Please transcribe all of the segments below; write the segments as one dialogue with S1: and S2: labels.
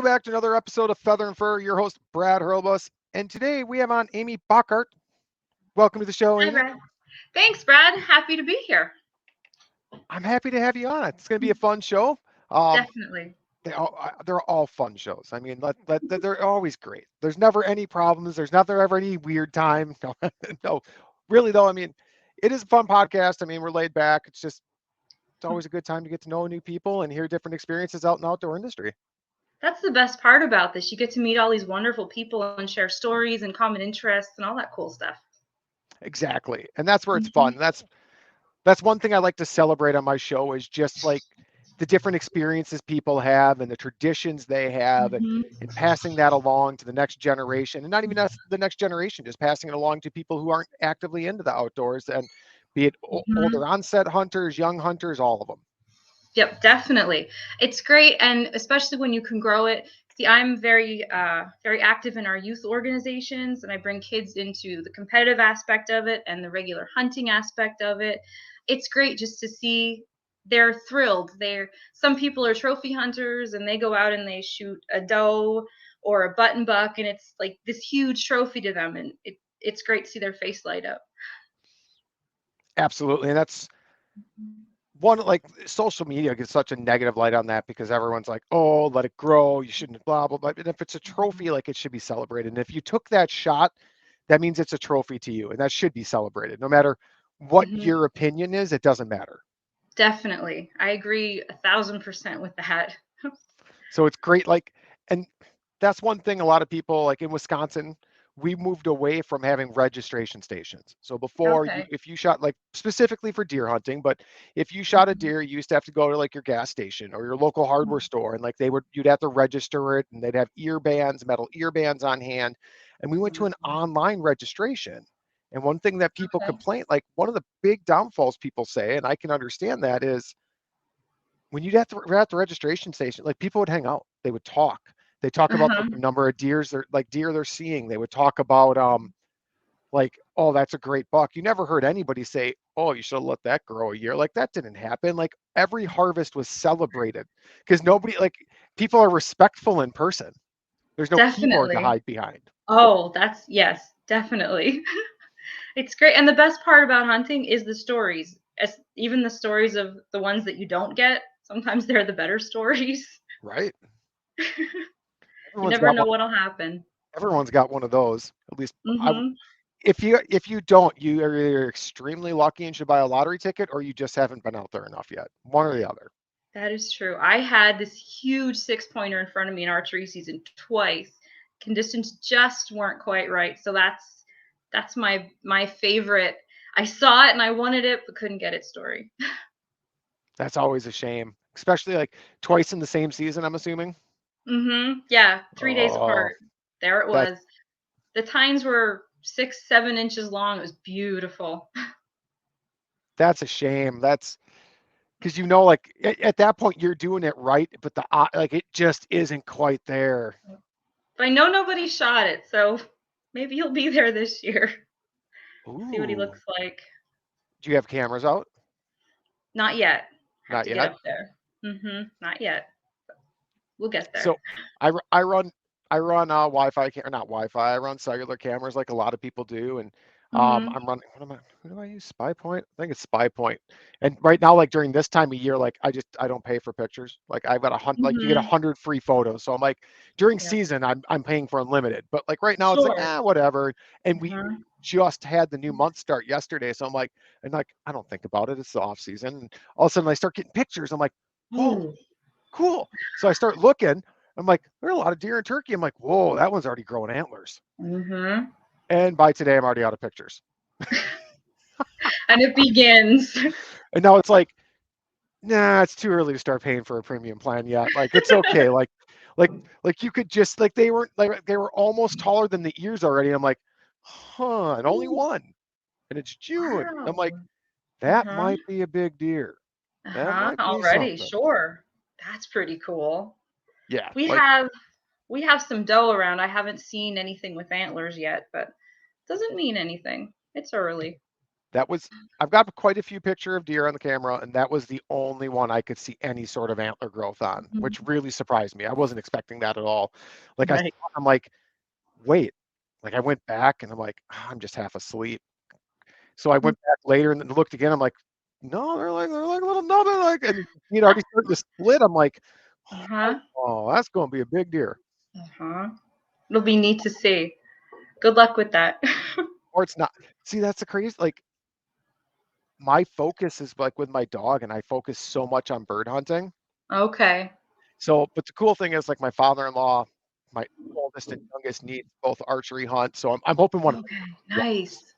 S1: back to another episode of Feather and Fur. Your host, Brad Hurlebaus. And today we have on Amy Bachert. Welcome to the show,
S2: Hi,
S1: Amy.
S2: Brad. Thanks, Brad. Happy to be here.
S1: I'm happy to have you on. It's going to be a fun show. Um,
S2: Definitely.
S1: they're all fun shows. I mean, they're always great. There's never any problems. There's never ever any weird time. No, no, really though. I mean, it is a fun podcast. I mean, we're laid back. It's always a good time to get to know new people and hear different experiences out in the outdoor industry.
S2: That's the best part about this. You get to meet all these wonderful people and share stories and common interests and all that cool stuff.
S1: Exactly, and that's where it's
S2: hmm
S1: fun. That's one thing I like to celebrate on my show is just like the different experiences people have and the traditions they have
S2: hmm
S1: and passing that along to the next generation and not even the next generation, just passing it along to people who aren't actively into the outdoors and be it
S2: hmm
S1: older onset hunters, young hunters, all of them.
S2: Yep, definitely. It's great, and especially when you can grow it. See, I'm very active in our youth organizations, and I bring kids into the competitive aspect of it and the regular hunting aspect of it. It's great just to see they're thrilled. Some people are trophy hunters, and they go out and they shoot a doe or a button buck, and it's like this huge trophy to them, and it's great to see their face light up.
S1: Absolutely. And that's one, like social media gets such a negative light on that because everyone's like, oh, let it grow, you shouldn't blah blah blah. And if it's a trophy, like it should be celebrated. And if you took that shot, that means it's a trophy to you and that should be celebrated no matter what
S2: Mhm.
S1: your opinion is. It doesn't matter.
S2: Definitely, I agree 1,000% with that.
S1: So it's great, like, and that's one thing a lot of people like in Wisconsin, we moved away from having registration stations. So before you,
S2: Okay.
S1: if you shot like specifically for deer hunting, but if you shot a
S2: Mhm.
S1: deer, you used to have to go to like your gas station or your local hardware store and like you'd have to register it and they'd have ear bands, metal ear bands on hand. And we went to an online registration. And one thing that people
S2: Okay.
S1: complain, like one of the big downfalls people say, and I can understand that is when we're at the registration station, like people would hang out, they would talk. They talk about
S2: Uh-huh.
S1: the number of deer they're seeing. They would talk about like, oh, that's a great buck. You never heard anybody say, oh, you should have let that grow a year. Like that didn't happen. Like every harvest was celebrated because nobody like people are respectful in person. There's no keyboard to
S2: Definitely.
S1: hide behind.
S2: Oh, that's yes, definitely. It's great. And the best part about hunting is the stories. Even the stories of the ones that you don't get, sometimes they're the better stories.
S1: Right?
S2: You
S1: Everyone's
S2: never
S1: got
S2: know
S1: one.
S2: what'll happen.
S1: Everyone's got one of those. At least I
S2: Mhm.
S1: if you don't, you are either extremely lucky and should buy a lottery ticket, or you just haven't been out there enough yet. One or the other.
S2: That is true. I had this huge six-pointer in front of me in archery season twice. Conditions just weren't quite right. So that's my favorite. I saw it and I wanted it but couldn't get it story.
S1: That's always a shame, especially like twice in the same season. I'm assuming.
S2: Yeah, 3 days
S1: Oh,
S2: apart. There it
S1: that
S2: was. The tines were 6, 7 inches long. It was beautiful.
S1: that's a shame. That's because like at that point you're doing it right, but like it just isn't quite there.
S2: But I know nobody shot it, so maybe he'll be there this year. See what he
S1: Ooh,
S2: looks like.
S1: do you have cameras out?
S2: Not yet. Have
S1: Not
S2: to get
S1: yet.
S2: up there. Not yet. We'll get there.
S1: So I run Wi-Fi or not Wi-Fi. I run cellular cameras like a lot of people do, and
S2: Mhm.
S1: I'm running. Who do I use? Spy Point. I think it's Spy Point. And right now, like during this time of year, like I don't pay for pictures. Like I've got like you get
S2: Mhm.
S1: 100 free photos. So I'm like during
S2: Yep.
S1: season I'm paying for unlimited. But like right now it's like
S2: Sure.
S1: whatever. And we
S2: Uh-huh.
S1: just had the new month start yesterday, so I'm like and like I don't think about it. It's the off season. And all of a sudden I start getting pictures. I'm like, whoa,
S2: Ooh.
S1: cool. So I start looking. I'm like, there are a lot of deer in Turkey. I'm like, whoa, that one's already growing antlers.
S2: Mhm.
S1: And by today, I'm already out of pictures.
S2: And it begins.
S1: And now it's like, nah, it's too early to start paying for a premium plan yet. Like it's okay. Like, like you could just like they were almost taller than the ears already. I'm like, huh, and only
S2: Ooh,
S1: one, and it's June. I'm
S2: wow.
S1: like, that
S2: Uh-huh.
S1: might be a big deer. That
S2: Uh-huh.
S1: might be
S2: Already,
S1: something.
S2: sure. That's pretty cool.
S1: Yeah,
S2: We
S1: like
S2: have we have some doe around. I haven't seen anything with antlers yet, but doesn't mean anything. It's early.
S1: That was, I've got quite a few picture of deer on the camera, and that was the only one I could see any sort of antler growth on, which
S2: Mhm.
S1: really surprised me. I wasn't expecting that at all. Like I saw
S2: Right.
S1: it, I'm like, wait, like I went back and I'm like, "Ah, I'm just half asleep." So I went back later and then looked again. I'm like, no, they're like a little nubbin, like, and he'd already started to split. I'm like,
S2: Uh-huh.
S1: oh, that's going to be a big deer.
S2: Uh-huh. It'll be neat to see. Good luck with that.
S1: Or it's not. See, that's the crazy. Like my focus is like with my dog, and I focus so much on bird hunting.
S2: Okay.
S1: So, but the cool thing is, like my father-in-law, my oldest and youngest niece both archery hunt. So I'm hoping one of them.
S2: Okay.
S1: Yeah.
S2: Nice.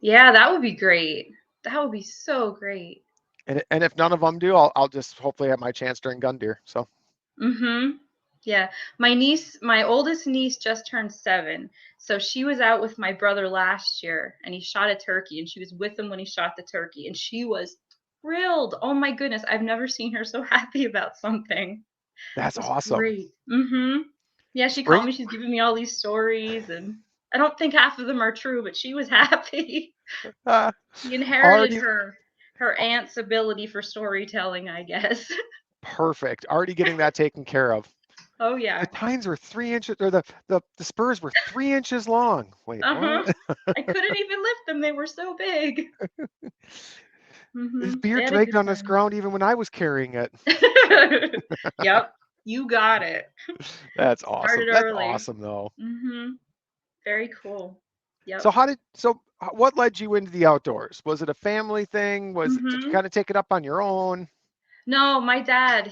S2: Yeah, that would be great. That would be so great.
S1: And if none of them do, I'll just hopefully have my chance during gun deer. So
S2: Mhm. Yeah. My oldest niece just turned 7. So she was out with my brother last year and he shot a turkey and she was with him when he shot the turkey and she was thrilled. Oh my goodness, I've never seen her so happy about something.
S1: that's
S2: It was
S1: awesome.
S2: great. Mhm. Yeah, she called
S1: Spring,
S2: me, she's giving me all these stories and I don't think half of them are true, but she was happy.
S1: uh,
S2: She inherited
S1: already
S2: her aunt's ability for storytelling, I guess.
S1: perfect. Already getting that taken care of.
S2: Oh
S1: The
S2: yeah.
S1: tines were 3 inches, or the spurs were 3 inches long. Wait,
S2: Uh-huh.
S1: what?
S2: I couldn't even lift them, they were so big.
S1: This
S2: Mhm.
S1: beer
S2: They had a
S1: dragged
S2: good
S1: on this
S2: time.
S1: ground even when I was carrying it.
S2: Yep, you got it.
S1: That's awesome.
S2: Started
S1: That's
S2: early.
S1: awesome though.
S2: Mhm. Very cool.
S1: So
S2: Yep.
S1: what led you into the outdoors? Was it a family thing? Did you
S2: Mhm.
S1: kind of take it up on your own?
S2: No, my dad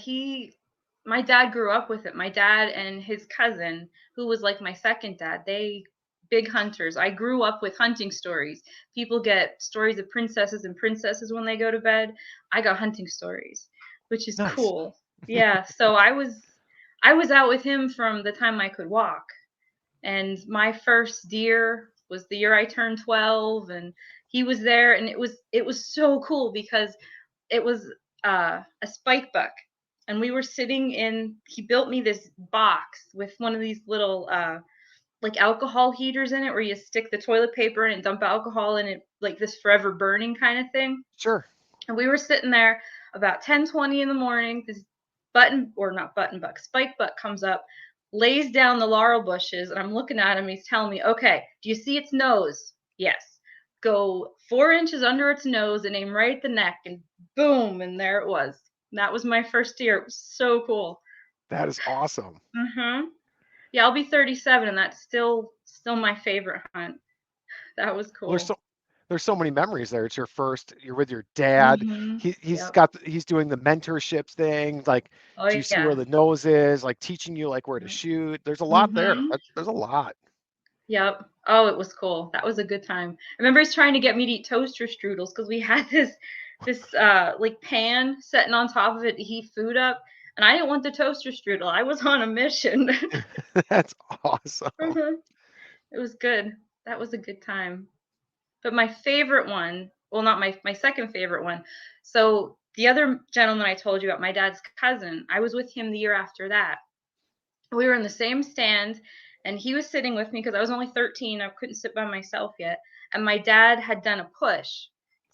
S2: grew up with it. My dad and his cousin, who was like my second dad, they big hunters. I grew up with hunting stories. People get stories of princesses and princesses when they go to bed. I got hunting stories, which is
S1: Nice.
S2: cool. Yeah, so I was out with him from the time I could walk. And my first deer was the year I turned 12 and he was there and it was so cool because it was a spike buck, and we were sitting in. He built me this box with one of these little like alcohol heaters in it, where you stick the toilet paper in and dump alcohol in it, like this forever burning kind of thing.
S1: Sure.
S2: And we were sitting there about 10:20 in the morning. This button or not button buck, spike buck comes up, lays down the laurel bushes, and I'm looking at him. He's telling me, "Okay, do you see its nose? Yes. Go 4 inches under its nose and aim right at the neck." And boom, and there it was. And that was my first deer. It was so cool.
S1: That is awesome.
S2: Mhm. Yeah, I'll be 37, and that's still my favorite hunt. That was
S1: Well,
S2: cool.
S1: there's so many memories there. It's your first, you're with your dad.
S2: Mhm. Yep.
S1: He's doing the mentorships thing. Like,
S2: Oh
S1: do you see where
S2: yeah.
S1: the nose is? Like teaching you like where to shoot. There's a lot there.
S2: Mhm.
S1: There's a lot.
S2: Yep. Oh, it was cool. That was a good time. I remember he's trying to get me to eat toaster strudels because we had this like pan setting on top of it to heat food up, and I didn't want the toaster strudel. I was on a mission.
S1: That's awesome.
S2: Mhm. It was good. That was a good time. But my favorite one, well, not my second favorite one. So the other gentleman I told you about, my dad's cousin, I was with him the year after that. We were in the same stand and he was sitting with me because I was only 13. I couldn't sit by myself yet. And my dad had done a push.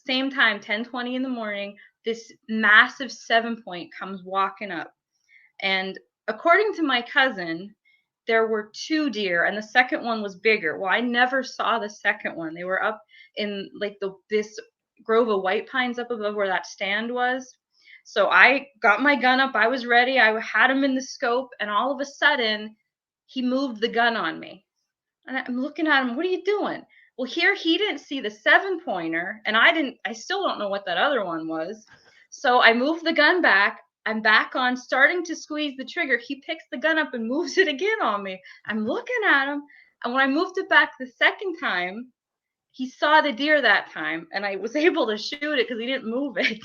S2: Same time, 10:20 in the morning, this massive 7 point comes walking up. And according to my cousin, there were two deer and the second one was bigger. Well, I never saw the second one. They were up in like this grove of white pines up above where that stand was. So I got my gun up. I was ready. I had him in the scope, and all of a sudden, he moved the gun on me. And I'm looking at him. What are you doing? Well, here he didn't see the 7 pointer, and I didn't. I still don't know what that other one was. So I moved the gun back. I'm back on, starting to squeeze the trigger. He picks the gun up and moves it again on me. I'm looking at him, and when I moved it back the second time, he saw the deer that time, and I was able to shoot it because he didn't move it.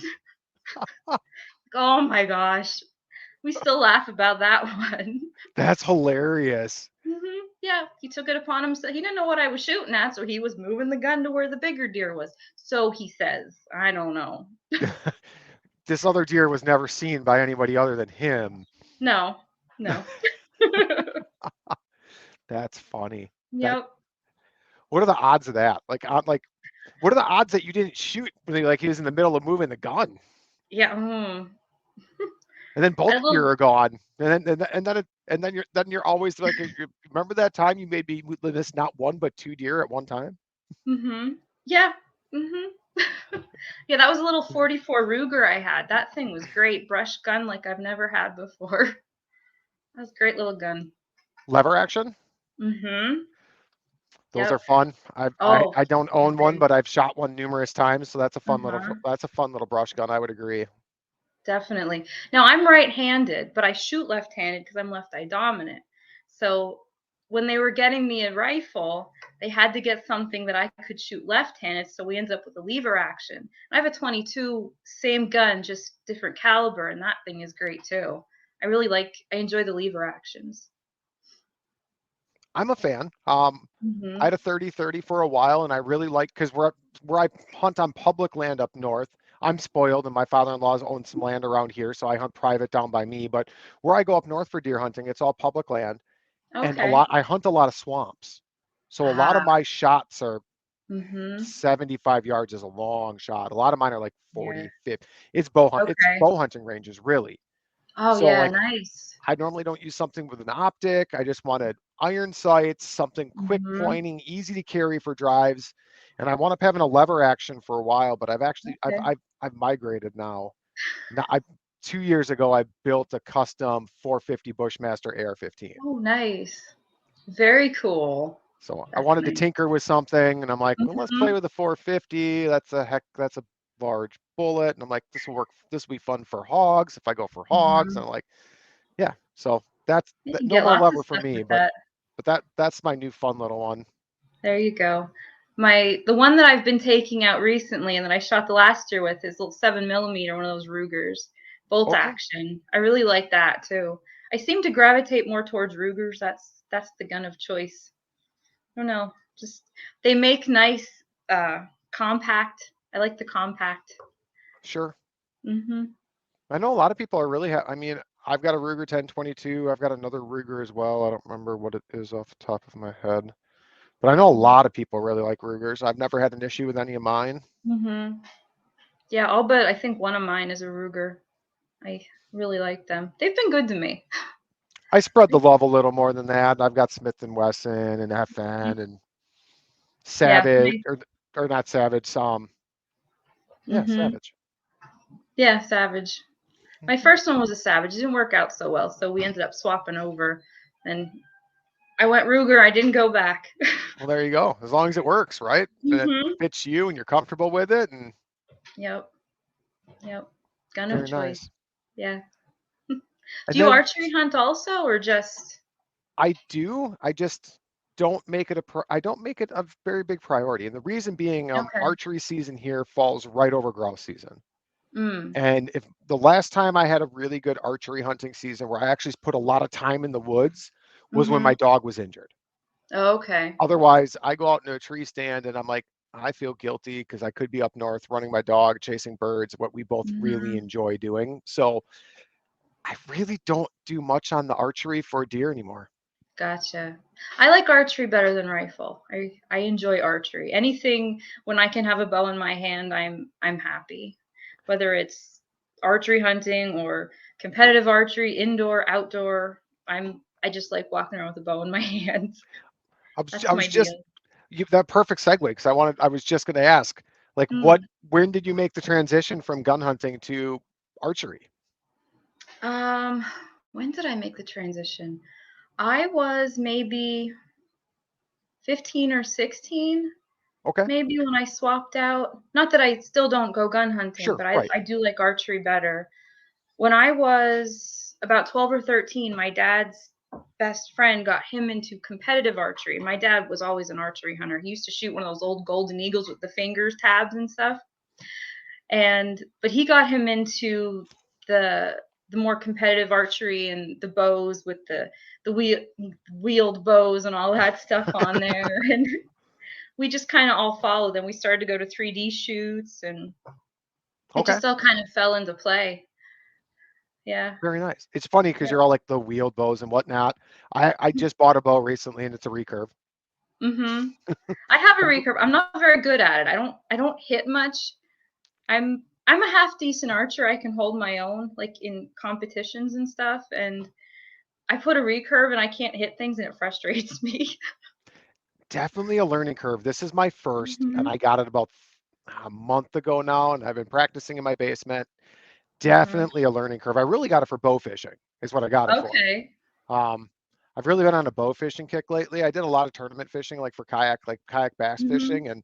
S2: Oh my gosh. We still laugh about that one.
S1: That's hilarious.
S2: Yeah, he took it upon himself. He didn't know what I was shooting at, so he was moving the gun to where the bigger deer was. So he says. I don't know.
S1: This other deer was never seen by anybody other than him.
S2: No, no.
S1: That's funny. That
S2: Yep.
S1: What are the odds of that? Like, I'm like, What are the odds that you didn't shoot when like he was in the middle of moving the gun,
S2: Yeah.
S1: and then both
S2: I
S1: deer
S2: love.
S1: are gone, and then you're always like, remember that time you made me miss not one but two deer at one time?
S2: Yeah. Mhm. Yeah, that was a little 44 Ruger I had. That thing was great. Brush gun like I've never had before. That was a great little gun.
S1: Lever action.
S2: Mhm.
S1: Those are
S2: Yep.
S1: fun. I
S2: Oh,
S1: don't
S2: so
S1: own one,
S2: great.
S1: but I've shot one numerous times, so
S2: Uh-huh.
S1: that's a fun little brush gun. I would agree.
S2: Definitely. Now I'm right-handed, but I shoot left-handed because I'm left-eye dominant. So when they were getting me a rifle, they had to get something that I could shoot left-handed, so we ended up with a lever action. I have a 22, same gun, just different caliber, and that thing is great too. I enjoy the lever actions.
S1: I'm a fan. I
S2: Mhm.
S1: had a 30-30 for a while, and I really like because where I hunt on public land up north. I'm spoiled, and my father-in-law's owned some land around here, so I hunt private down by me. But where I go up north for deer hunting, it's all public land, and
S2: Okay.
S1: I hunt a lot of swamps. So a lot of
S2: Ah.
S1: my shots are
S2: Mhm.
S1: 75 yards is a long shot. A lot of mine are like
S2: Yeah.
S1: 40, 50. It's
S2: Okay.
S1: bow hunting ranges, really.
S2: Oh,
S1: So
S2: yeah,
S1: like
S2: nice.
S1: I normally don't use something with an optic. I just wanted iron sights, something quick
S2: Mhm.
S1: pointing, easy to carry for drives. And I wound up having a lever action for a while, but
S2: Okay.
S1: I've migrated now. Now I 2 years ago I built a custom 450 Bushmaster AR-15.
S2: Oh, nice. Very cool.
S1: So I
S2: That's
S1: wanted to
S2: nice.
S1: tinker with something, and I'm like, well, let's play
S2: Mhm.
S1: with the 450. That's a large bullet, and I'm like, this will work. This will be fun for hogs if I go for hogs. And
S2: Mhm.
S1: I'm like, yeah. So
S2: You can
S1: no
S2: get
S1: more
S2: lots of
S1: lever for
S2: stuff
S1: me,
S2: with
S1: but
S2: that.
S1: that's my new fun little one.
S2: There you go. The one that I've been taking out recently and that I shot the last year with is little 7 millimeter, one of those Rugers, bolt
S1: Okay,
S2: action. I really like that too. I seem to gravitate more towards Rugers. That's the gun of choice. I don't know. Just they make nice compact. I like the compact.
S1: sure.
S2: Mhm.
S1: I know a lot of people are really. I mean, I've got a Ruger 1022. I've got another Ruger as well. I don't remember what it is off the top of my head, but I know a lot of people really like Rugers. I've never had an issue with any of mine.
S2: Mhm. Yeah, all but I think one of mine is a Ruger. I really like them. They've been good to me.
S1: I spread the love a little more than that. I've got Smith and Wesson and FN and
S2: Yeah.
S1: Savage or not Savage. Yeah,
S2: Mhm.
S1: Savage.
S2: Yeah, Savage. My
S1: Mhm.
S2: first one was a Savage. It didn't work out so well, so we ended up swapping over. And I went Ruger. I didn't go back.
S1: Well, there you go. As long as it works, right? And it
S2: Mhm.
S1: fits you and you're comfortable with it, and
S2: Yep. Yep. Gun of
S1: very
S2: choice.
S1: nice.
S2: Yeah.
S1: And
S2: Do you
S1: then
S2: archery hunt also, or just?
S1: I do. I just don't make it I don't make it a very big priority. And the reason being,
S2: Okay.
S1: archery season here falls right over grouse season.
S2: Mm.
S1: And if the last time I had a really good archery hunting season where I actually put a lot of time in the woods was when my
S2: Mhm.
S1: dog was injured.
S2: Okay.
S1: Otherwise, I go out in a tree stand and I'm like, I feel guilty because I could be up north running my dog, chasing birds, what we both really
S2: Mhm.
S1: enjoy doing. So I really don't do much on the archery for deer anymore.
S2: Gotcha. I like archery better than rifle. I enjoy archery. Anything when I can have a bow in my hand, I'm happy. Whether it's archery hunting or competitive archery, indoor, outdoor, I just like walking around with a bow in my hands.
S1: I
S2: That's my
S1: was just
S2: deal.
S1: that perfect segue because I was just going to ask, like,
S2: Mm.
S1: when did you make the transition from gun hunting to archery?
S2: Um, when did I make the transition? I was maybe 15 or 16.
S1: Okay,
S2: Maybe when I swapped out, not that I still don't go gun hunting,
S1: sure,
S2: but
S1: right.
S2: I do like archery better. When I was about 12 or 13, my dad's best friend got him into competitive archery. My dad was always an archery hunter. He used to shoot one of those old golden eagles with the fingers tabs and stuff. But he got him into the the more competitive archery and the bows with the wheeled bows and all that stuff on there. And we just kind of all followed. Then we started to go to 3D shoots, and it
S1: Okay,
S2: just all kind of fell into play. Yeah.
S1: very nice. It's funny because
S2: Yeah.
S1: you're all like the wheeled bows and whatnot. I just bought a bow recently and it's a recurve.
S2: Mhm. I have a recurve. I'm not very good at it. I don't hit much. I'm a half decent archer. I can hold my own, like in competitions and stuff. And I put a recurve and I can't hit things, and it frustrates me.
S1: Definitely a learning curve. This is my first, and I
S2: Mhm.
S1: got it about a month ago now, and I've been practicing in my basement.
S2: Mhm.
S1: Definitely a learning curve. I really got it for bow fishing, is what I got it for.
S2: Okay.
S1: Um, I've really been on a bow fishing kick lately. I did a lot of tournament fishing, like for kayak, like kayak bass
S2: Mhm.
S1: fishing, and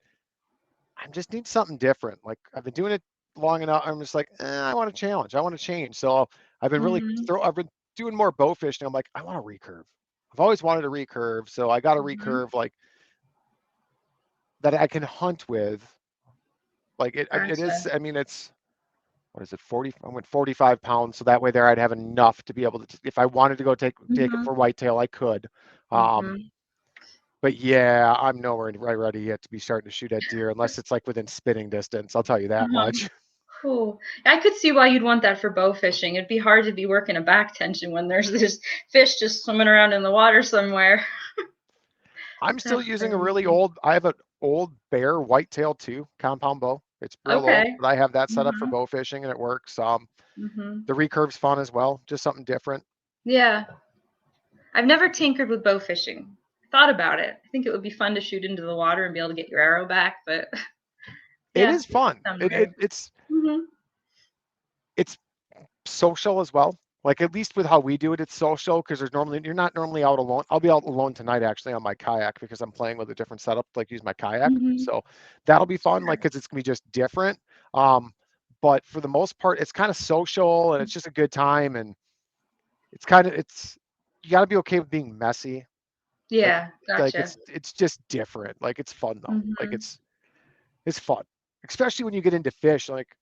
S1: I just need something different. Like I've been doing it long enough. I'm just like, I want a challenge. I want to change. So
S2: Mhm.
S1: I've been doing more bow fishing. I'm like, I want a recurve. I've always wanted a recurve, so I got a
S2: Mhm.
S1: recurve like that I can hunt with. Like it is.
S2: Gotcha.
S1: I mean, it's what is it? 40. I went 45 pounds, so that way there I'd have enough to be able to, if I wanted to go take it
S2: Mhm.
S1: for whitetail, I could. Um,
S2: Mhm.
S1: but yeah, I'm nowhere right ready yet to be starting to shoot at deer unless it's like within spitting distance. I'll tell you that
S2: Uh-huh.
S1: much.
S2: Cool. I could see why you'd want that for bow fishing. It'd be hard to be working a back tension when there's this fish just swimming around in the water somewhere.
S1: I'm still
S2: That's
S1: using a really
S2: crazy.
S1: old. I have an old Bear whitetail 2 compound bow. It's real old,
S2: Okay.
S1: but I have that set up for
S2: Mhm.
S1: bow fishing and it works.
S2: Mhm.
S1: The recurve's fun as well, just something different.
S2: Yeah. I've never tinkered with bow fishing. I thought about it. I think it would be fun to shoot into the water and be able to get your arrow back, but
S1: It
S2: yeah,
S1: is fun.
S2: someday. Mhm.
S1: It's social as well. Like at least with how we do it, it's social because there's normally you're not normally out alone. I'll be out alone tonight actually on my kayak because I'm playing with a different setup, like use my kayak.
S2: Mhm.
S1: So that'll be fun, like
S2: Sure.
S1: because it's gonna be just different. Um, but for the most part, it's kind of social and it's just a good time and it's you got to be okay with being messy. Like
S2: Yeah,
S1: like
S2: gotcha.
S1: it's just different. Like it's fun though. Like
S2: Mhm.
S1: it's fun, especially when you get into fish. Like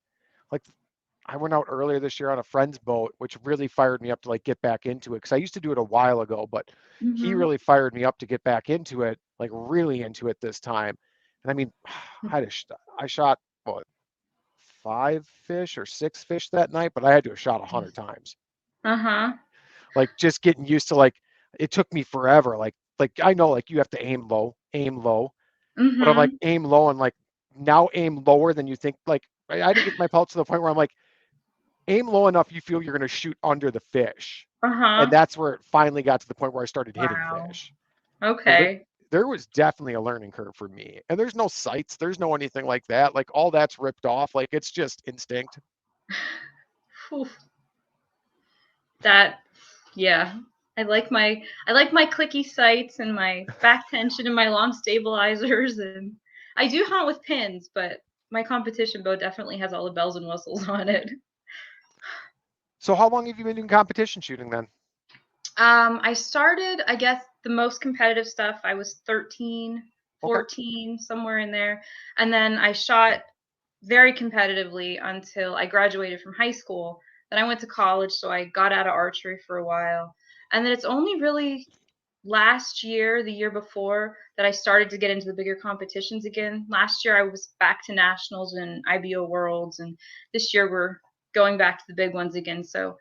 S1: I went out earlier this year on a friend's boat, which really fired me up to like get back into it because I used to do it a while ago, but he
S2: Mhm.
S1: really fired me up to get back into it, like really into it this time. And I mean, I shot what 5 fish or 6 fish that night, but I had to have shot 100 times.
S2: Uh-huh.
S1: Like just getting used to like it took me forever. Like I know like you have to aim low, but I'm like
S2: Mhm.
S1: aim low and like now aim lower than you think. Like I had to get my pelts to the point where I'm like aim low enough you feel you're going to shoot under the fish. And
S2: Uh-huh.
S1: that's where it finally got to the point where I started hitting
S2: Wow.
S1: fish. So
S2: Okay.
S1: there was definitely a learning curve for me. And there's no sights, there's no anything like that. Like all that's ripped off. Like it's just instinct.
S2: Phew. That yeah. I like my clicky sights and my back tension and my long stabilizers, and I do hunt with pins, but my competition bow definitely has all the bells and whistles on it.
S1: So how long have you been doing competition shooting then?
S2: I started, I guess, the most competitive stuff. I was 13,
S1: Okay.
S2: 14, somewhere in there. And then I shot very competitively until I graduated from high school. Then I went to college, so I got out of archery for a while. And then it's only really last year, the year before, that I started to get into the bigger competitions again. Last year, I was back to nationals and IBO worlds. And this year, we're going back to the big ones again. So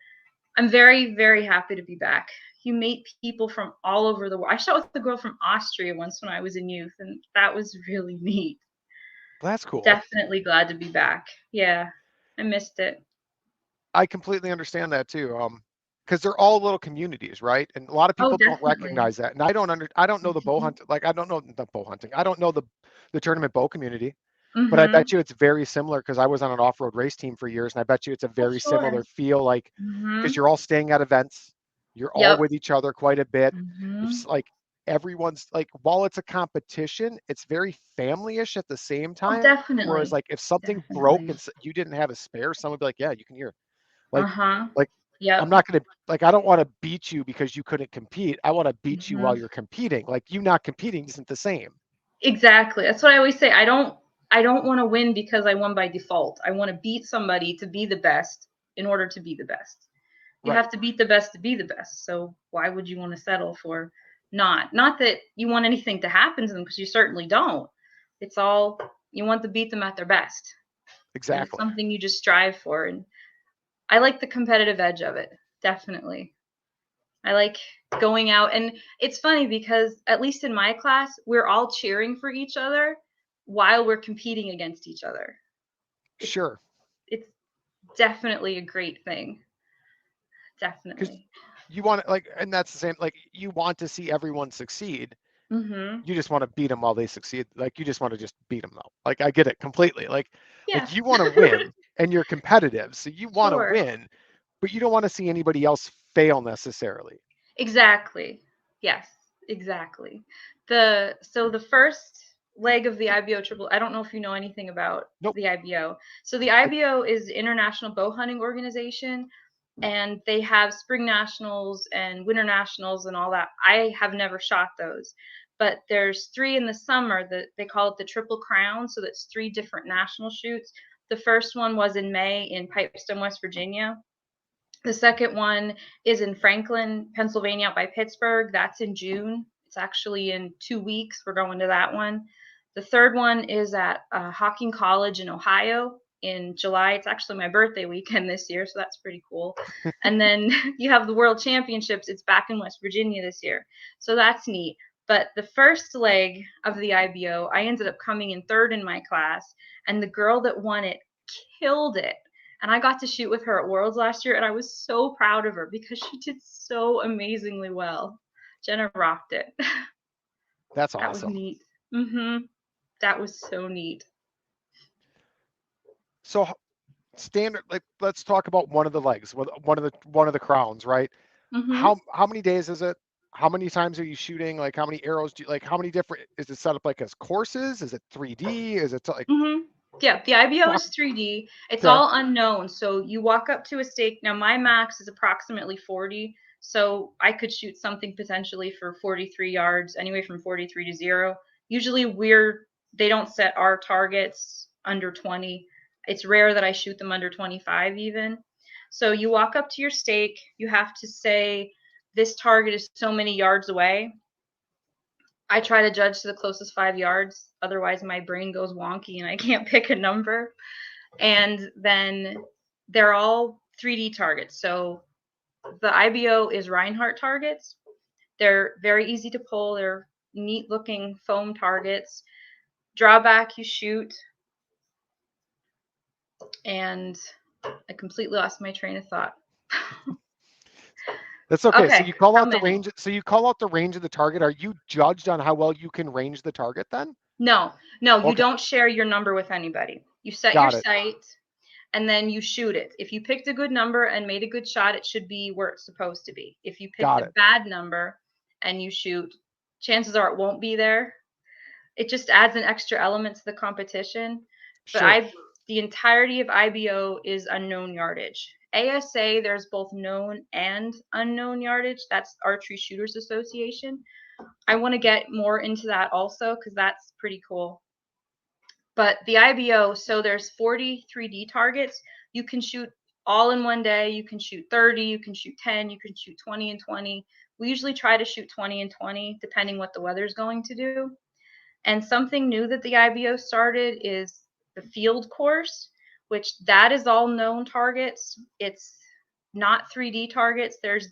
S2: I'm very, very happy to be back. You meet people from all over the world. I shot with a girl from Austria once when I was in youth, and that was really neat.
S1: Well, that's cool.
S2: Definitely glad to be back. Yeah, I missed it.
S1: I completely understand that too. Because they're all little communities, right? And a lot of
S2: Oh,
S1: people don't
S2: definitely.
S1: recognize that. And I don't know the bow
S2: Mhm.
S1: hunt, like I don't know the bow hunting. I don't know the tournament bow community. But I bet
S2: Mhm.
S1: you it's very similar because I was on an off-road race team for years, and I bet you it's a
S2: Oh,
S1: very
S2: sure.
S1: similar feel, like because
S2: Mhm.
S1: you're all staying at events, you're all
S2: Yep.
S1: with each other quite a bit. It's
S2: Mhm.
S1: like everyone's like, while it's a competition, it's very family-ish at the same
S2: Oh,
S1: time. Whereas,
S2: definitely.
S1: like, if something broke and
S2: Definitely.
S1: you didn't have a spare, someone would be like, "Yeah, you can hear." Like,
S2: Uh-huh.
S1: like I'm
S2: Yep.
S1: not gonna like I don't want to beat you because you couldn't compete. I want to beat you while
S2: Mhm.
S1: you're competing. Like you not competing isn't the same.
S2: Exactly. That's what I always say. I don't want to win because I won by default. I want to beat somebody to be the best in order to be the best. You
S1: Right.
S2: have to beat the best to be the best. So why would you want to settle for not? Not that you want anything to happen to them, because you certainly don't. It's all you want to beat them at their best. And it's
S1: Exactly.
S2: something you just strive for, and I like the competitive edge of it. Definitely. I like going out, and it's funny because at least in my class, we're all cheering for each other while we're competing against each other.
S1: Sure.
S2: It's definitely a great thing.
S1: Because
S2: Definitely.
S1: you want to, like, and that's the same, like, you want to see everyone succeed.
S2: Mhm.
S1: You just want to beat them while they succeed. Like, you just want to just beat them though. Like, I get it completely. Like
S2: Yeah.
S1: you want to win and you're competitive. So you want to
S2: Sure.
S1: win, but you don't want to see anybody else fail necessarily.
S2: Exactly. Yes, exactly. So the first leg of the IBO triple, I don't know if you know anything about
S1: Nope.
S2: the IBO. So the
S1: I,
S2: IBO is the International Bow Hunting Organization, and they have spring nationals and winter nationals and all that. I have never shot those, but there's three in the summer that they call it the Triple Crown. So that's three different national shoots. The first one was in May in Pipestone, West Virginia. The second one is in Franklin, Pennsylvania, out by Pittsburgh. That's in June. It's actually in 2 weeks. We're going to that one. The third one is at Hocking College in Ohio in July. It's actually my birthday weekend this year, so that's pretty cool. And then you have the World Championships. It's back in West Virginia this year, so that's neat. But the first leg of the IBO, I ended up coming in third in my class, and the girl that won it killed it. And I got to shoot with her at Worlds last year, and I was so proud of her because she did so amazingly well. Jenna rocked it.
S1: that's
S2: That was
S1: awesome.
S2: neat. Mhm. That was so neat.
S1: So standard, like, let's talk about one of the legs, one of the crowns, right?
S2: Mhm.
S1: How many days is it? How many times are you shooting? Like, how many arrows do you, like, how many different, is it set up like as courses? Is it 3D? Is it like,
S2: Mhm. Yeah, the IBO
S1: walk?
S2: is 3D. It's
S1: Okay,
S2: all unknown. So you walk up to a stake. Now my max is approximately 40, so I could shoot something potentially for 43 yards, anyway from 43 to 0. Usually they don't set our targets under 20. It's rare that I shoot them under 25 even. So you walk up to your stake, you have to say this target is so many yards away. I try to judge to the closest 5 yards. Otherwise, my brain goes wonky and I can't pick a number. And then they're all 3D targets. So the IBO is Reinhardt targets. They're very easy to pull. They're neat looking foam targets. Drawback, you shoot. And I completely lost my train of thought.
S1: that's okay. So
S2: Okay,
S1: you call
S2: how
S1: out the
S2: many?
S1: range. So you call out the range of the target. Are you judged on how well you can range the target then?
S2: No, no, you
S1: Okay,
S2: don't share your number with anybody. You set your
S1: got it.
S2: sight and then you shoot it. If you picked a good number and made a good shot, it should be where it's supposed to be. If you picked
S1: Got
S2: a
S1: it.
S2: bad number and you shoot, chances are it won't be there. It just adds an extra element to the competition. But
S1: Sure.
S2: the entirety of IBO is unknown yardage. ASA, there's both known and unknown yardage. That's Archery Shooters Association. I want to get more into that also because that's pretty cool. But the IBO, so there's 40 3D targets. You can shoot all in one day. You can shoot 30, you can shoot 10, you can shoot 20 and 20. We usually try to shoot 20 and 20, depending what the weather's going to do. And something new that the IBO started is the field course, which that is all known targets. It's not 3D targets. There's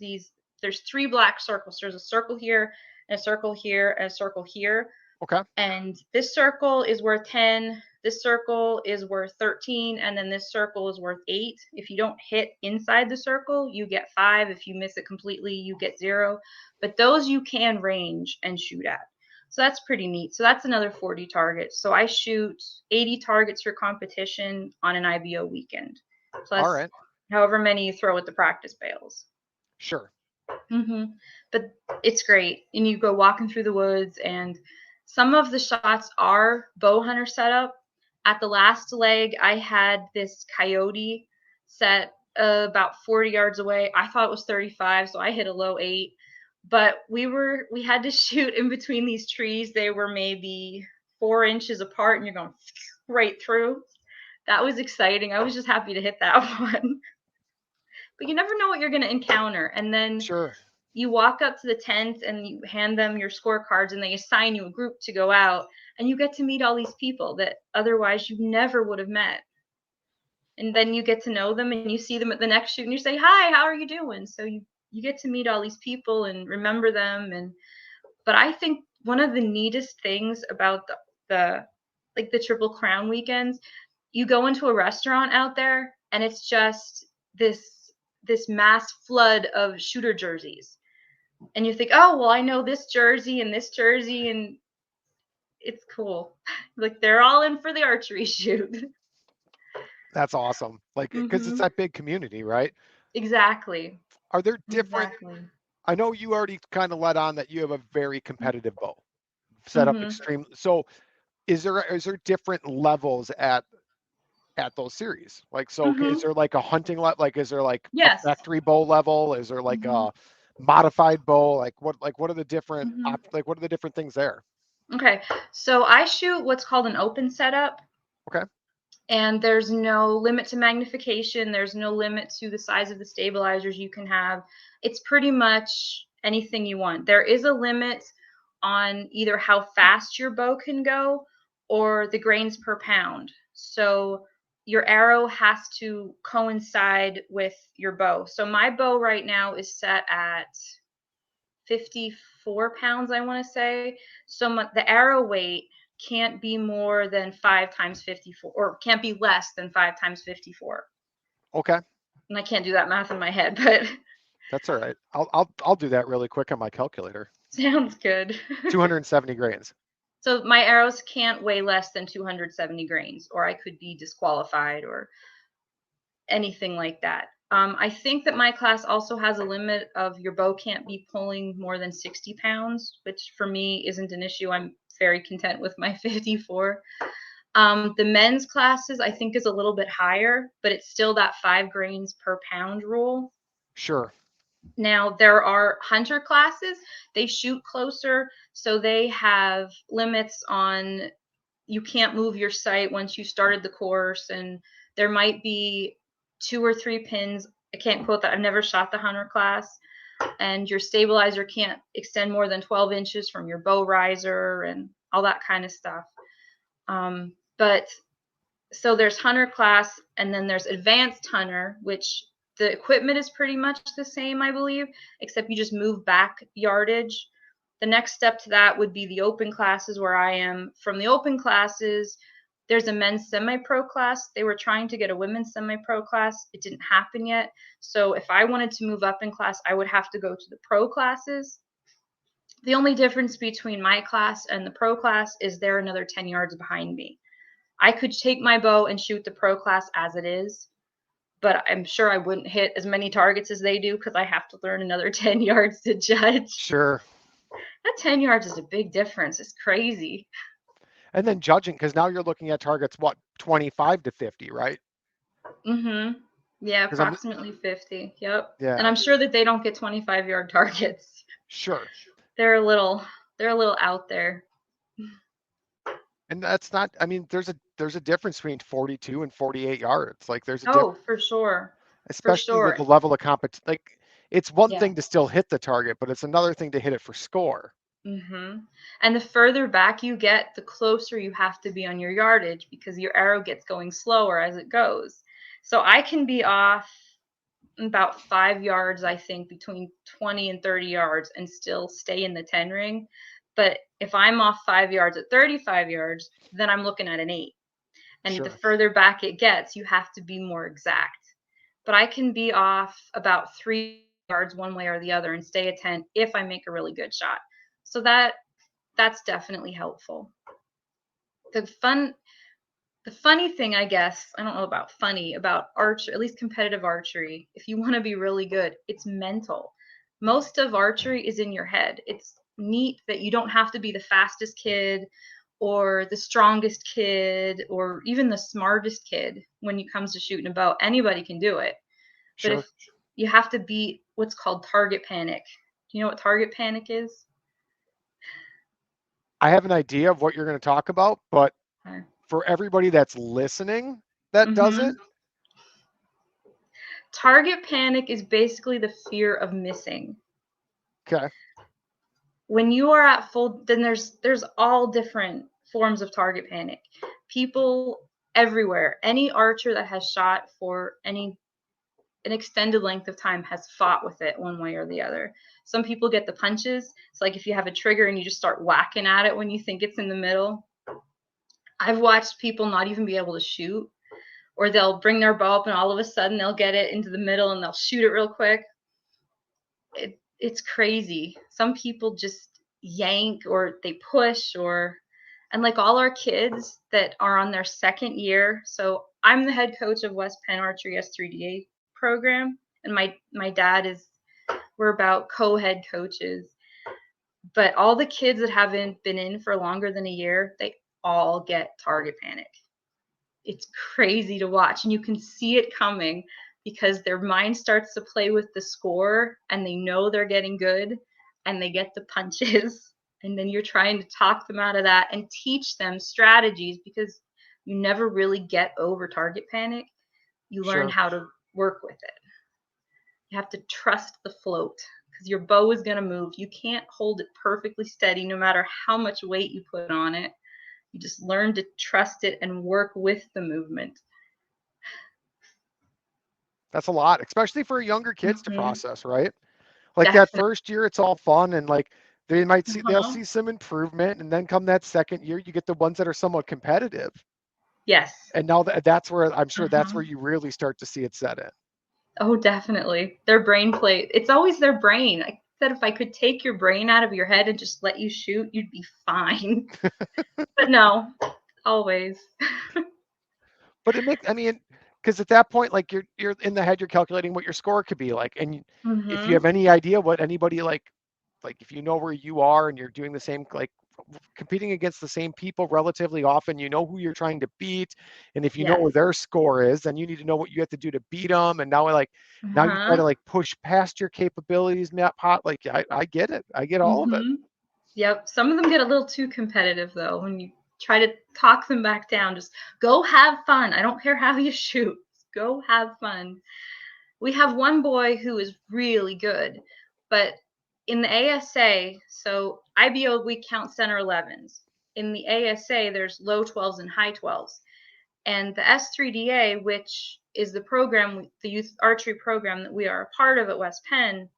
S2: three black circles. There's a circle here, and a circle here, and a circle here.
S1: Okay.
S2: And this circle is worth 10, this circle is worth 13, and then this circle is worth 8. If you don't hit inside the circle, you get 5. If you miss it completely, you get 0. But those you can range and shoot at. So that's pretty neat. So that's another 40 targets. So I shoot 80 targets for competition on an IBO weekend,
S1: All
S2: plus
S1: right.
S2: however many you throw at the practice bales.
S1: Sure.
S2: But it's great. And you go walking through the woods, and some of the shots are bow hunter setup. At the last leg, I had this coyote set about 40 yards away. I thought it was 35, so I hit a low 8. But we had to shoot in between these trees. They were maybe 4 inches apart, and you're going right through. That was exciting. I was just happy to hit that one. But you never know what you're going to encounter. And then
S1: Sure.
S2: you walk up to the tent and you hand them your scorecards and they assign you a group to go out, and you get to meet all these people that otherwise you never would have met. And then you get to know them and you see them at the next shoot and you say, "Hi, how are you doing?" So you you get to meet all these people and remember them. But I think one of the neatest things about the like the Triple Crown weekends, you go into a restaurant out there and it's just this mass flood of shooter jerseys. And you think, "Oh, well, I know this jersey and this jersey," and it's cool. Like they're all in for the archery shoot.
S1: That's awesome. Like, because it's
S2: Mhm.
S1: that big community, right?
S2: Exactly.
S1: Are there different,
S2: Exactly.
S1: I know you already kind of let on that you have a very competitive bow set up
S2: Mhm.
S1: extreme. So is there different levels at those series? Like, so is
S2: Mhm.
S1: there like a hunting like is there like a
S2: Yes.
S1: factory bow level? Is there like
S2: Mhm.
S1: a modified bow? Like what are the different
S2: Mhm.
S1: what are the different things there?
S2: Okay. So I shoot what's called an open setup,
S1: Okay.
S2: and there's no limit to magnification. There's no limit to the size of the stabilizers you can have. It's pretty much anything you want. There is a limit on either how fast your bow can go or the grains per pound. So your arrow has to coincide with your bow. So my bow right now is set at 54 pounds, I want to say. So the arrow weight can't be more than 5 times 54, or can't be less than 5 times 54.
S1: Okay.
S2: And I can't do that math in my head, but
S1: That's all right. I'll do that really quick on my calculator.
S2: sounds good.
S1: 270 grains.
S2: So my arrows can't weigh less than 270 grains, or I could be disqualified or anything like that. I think that my class also has a limit of your bow can't be pulling more than 60 pounds, which for me isn't an issue. I'm very content with my 54. The men's classes I think is a little bit higher, but it's still that 5 grains per pound rule.
S1: Sure.
S2: Now there are hunter classes. They shoot closer, so they have limits on you can't move your sight once you started the course, and there might be 2 or 3 pins. I can't quote that. I've never shot the hunter class, and your stabilizer can't extend more than 12 inches from your bow riser and all that kind of stuff. But so there's hunter class, and then there's advanced hunter, which the equipment is pretty much the same, I believe, except you just move back yardage. The next step to that would be the open classes, where I am. From the open classes, there's a men's semi-pro class. They were trying to get a women's semi-pro class. It didn't happen yet. So if I wanted to move up in class, I would have to go to the pro classes. The only difference between my class and the pro class is they're another 10 yards behind me. I could take my bow and shoot the pro class as it is, but I'm sure I wouldn't hit as many targets as they do because I have to learn another 10 yards to judge.
S1: Sure.
S2: That 10 yards is a big difference. It's crazy.
S1: And then judging, because now you're looking at targets, what, 25 to 50, right?
S2: Mhm. Yeah,
S1: Because I'm,
S2: approximately 50. Yep. And
S1: yeah,
S2: I'm sure that they don't get 25-yard targets.
S1: sure.
S2: They're a little they're a little out there.
S1: And that's not, I mean, there's a difference between 42 and 48 yards. Like there's a
S2: Oh,
S1: difference,
S2: for sure. For
S1: especially with the
S2: sure.
S1: level of competition. Like it's one
S2: Yeah.
S1: thing to still hit the target, but it's another thing to hit it for score.
S2: And the further back you get, the closer you have to be on your yardage because your arrow gets going slower as it goes. So I can be off about 5 yards, I think, between 20 and 30 yards and still stay in the 10 ring. But if I'm off 5 yards at 35 yards, then I'm looking at an 8. And the
S1: Sure.
S2: further back it gets, you have to be more exact. But I can be off about 3 yards one way or the other and stay at 10 if I make a really good shot. So that's definitely helpful. The fun the funny thing, I guess, I don't know about funny, about archery, at least competitive archery, if you want to be really good, it's mental. Most of archery is in your head. It's neat that you don't have to be the fastest kid or the strongest kid or even the smartest kid when it comes to shooting a bow. Anybody can do it. But
S1: Sure.
S2: if you have to beat what's called target panic. Do you know what target panic is?
S1: I have an idea of what you're going to talk about, but
S2: Okay.
S1: for everybody that's listening that doesn't,
S2: Mhm. Target panic is basically the fear of missing.
S1: okay,
S2: When you are at full, then there's all different forms of target panic. People everywhere, any archer that has shot for any an extended length of time has fought with it one way or the other. Some people get the punches. It's like if you have a trigger and you just start whacking at it when you think it's in the middle. I've watched people not even be able to shoot, or they'll bring their bow up and all of a sudden they'll get it into the middle and they'll shoot it real quick. It's crazy. Some people just yank or they push, and like all our kids that are on their second year. So I'm the head coach of West Penn Archery S3DA program, and my dad is, we're about co-head coaches. But all the kids that haven't been in for longer than a year, they all get target panic. It's crazy to watch, and you can see it coming because their mind starts to play with the score and they know they're getting good and they get the punches. And then you're trying to talk them out of that and teach them strategies, because you never really get over target panic. You learn
S1: Sure.
S2: how to work with it. You have to trust the float, because your bow is going to move. You can't hold it perfectly steady no matter how much weight you put on it. You just learn to trust it and work with the movement.
S1: That's a lot, especially for younger kids to
S2: Mm-hmm.
S1: process, right? Like that
S2: Definitely.
S1: first year, it's all fun and like they'll
S2: Uh-huh.
S1: see some improvement, and then come that second year, you get the ones that are somewhat competitive.
S2: Yes.
S1: And now that's where I'm sure that's
S2: Uh-huh.
S1: where you really start to see it set in.
S2: Oh, definitely. Their brain play. It's always their brain. I said if I could take your brain out of your head and just let you shoot, you'd be fine. But no, always.
S1: But it makes, I mean, because at that point, like you're in the head, you're calculating what your score could be like, and if you have
S2: Mm-hmm.
S1: any idea what anybody like if you know where you are and you're doing the same, like competing against the same people relatively often, you know who you're trying to beat, and if you know
S2: Yes.
S1: where their score is, then you need to know what you have to do to beat them. And now you try
S2: Uh-huh.
S1: to like push past your capabilities, Matt Pot. Like I get it, I get all of it.
S2: Mm-hmm. Yep. Some of them get a little too competitive though. When you try to talk them back down, just go have fun. I don't care how you shoot. Just go have fun. We have one boy who is really good, but in the ASA, so IBO, we count center 11s. In the ASA, there's low 12s and high 12s. And the S3DA, which is the program, the youth archery program that we are a part of at West Penn,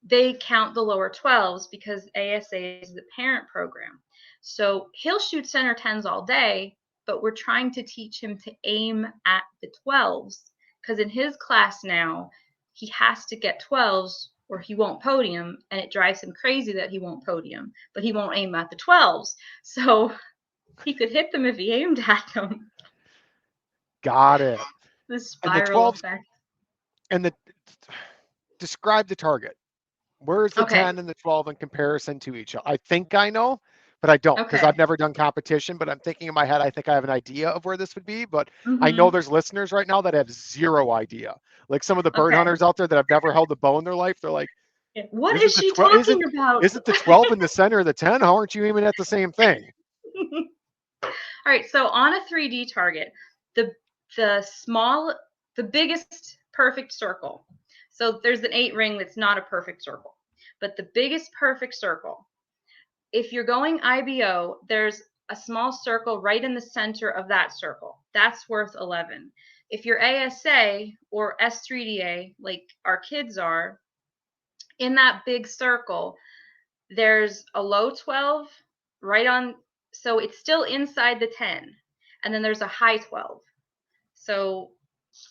S2: they count the lower 12s because ASA is the parent program. So he'll shoot center 10s all day, but we're trying to teach him to aim at the 12s, because in his class now, he has to get 12s or he won't podium, and it drives him crazy that he won't podium, but he won't aim at the 12s. So he could hit them if he aimed at them.
S1: Got it.
S2: The
S1: And the
S2: spiral
S1: 12s
S2: effect.
S1: and the describe the target. Where's the
S2: Okay.
S1: 10 and the 12 in comparison to each other? I think I know, but I don't, because I've
S2: Okay.
S1: never done competition. But I'm thinking in my head, I think I have an idea of where this would be. But I know
S2: Mm-hmm.
S1: there's listeners right now that have zero idea. Like some of the bird
S2: Okay.
S1: hunters out there that have never held a bow in their life, they're like,
S2: What is
S1: isn't the
S2: she
S1: 12
S2: talking about?
S1: isn't the 12 in the center of the 10? How aren't you aiming at the same thing?
S2: All right, so on a 3D target, the the small the biggest perfect circle. So there's an 8 ring that's not a perfect circle. But the biggest perfect circle, if you're going IBO, there's a small circle right in the center of that circle. That's worth 11. If you're ASA or S3DA, like our kids are, in that big circle, there's a low 12 right on, so it's still inside the 10. And then there's a high 12. So